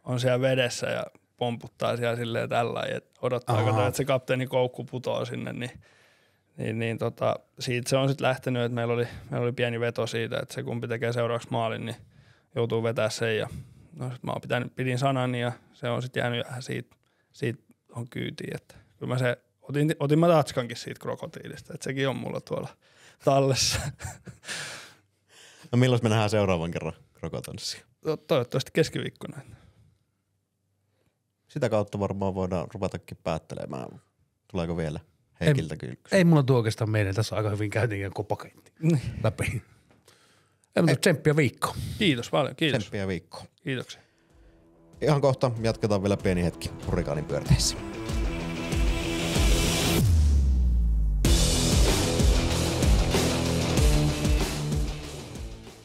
on siellä vedessä ja pomputtaa siellä silleen tällä ja odottaa, että se kapteeni koukku putoo sinne, niin siitä se on sitten lähtenyt, että meillä oli pieni veto siitä, että se kumpi tekee seuraavaksi maalin, niin joutuu vetää sen ja no sit mä pidin sanani ja se on sitten jäänyt vähän siitä on kyytiin, että kyllä mä se otin mä tatskankin siitä krokotiilista, että sekin on mulla tuolla tallessa. No milloin me nähdään seuraavan kerran krokotanssia? Toivottavasti keskiviikkona. Sitä kautta varmaan voidaan ruvatakin päättelemään. Tuleeko vielä Heikiltä kysymyksiä? Ei mulla tuo oikeastaan meidän. Tässä aika hyvin käytiin ja kopaketti läpi. Ei mutta tsemppiä viikkoa. Kiitos paljon, kiitos. Tsemppiä viikkoa. Kiitoksia. Ihan kohta jatketaan vielä pieni hetki Hurrikaanin pyörteissä.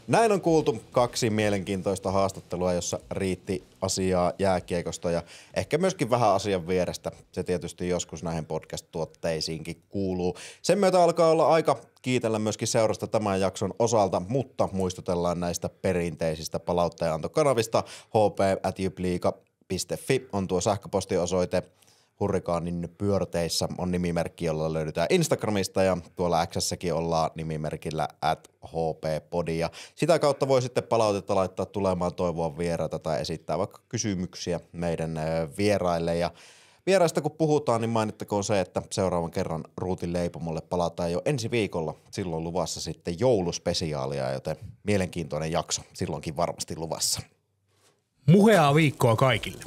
Näin on kuultu 2 mielenkiintoista haastattelua, jossa riitti asiaa jääkiekosta ja ehkä myöskin vähän asian vierestä. Se tietysti joskus näihin podcast-tuotteisiinkin kuuluu. Sen myötä alkaa olla aika kiitellä myöskin seurasta tämän jakson osalta, mutta muistutellaan näistä perinteisistä palauttajanantokanavista. hp@jupliiga.fi on tuo sähköpostiosoite. Hurrikaanin Pyörteissä on nimimerkki, jolla löydetään Instagramista ja tuolla X:ssäkin ollaan nimimerkillä @hppodi. Ja sitä kautta voi sitten palautetta laittaa tulemaan, toivoa vieraita tai esittää vaikka kysymyksiä meidän vieraille. Ja vieraista kun puhutaan, niin mainittakoon se, että seuraavan kerran Ruthin Leipomolle palataan jo ensi viikolla. Silloin luvassa sitten jouluspesiaalia, joten mielenkiintoinen jakso silloinkin varmasti luvassa. Muheaa viikkoa kaikille.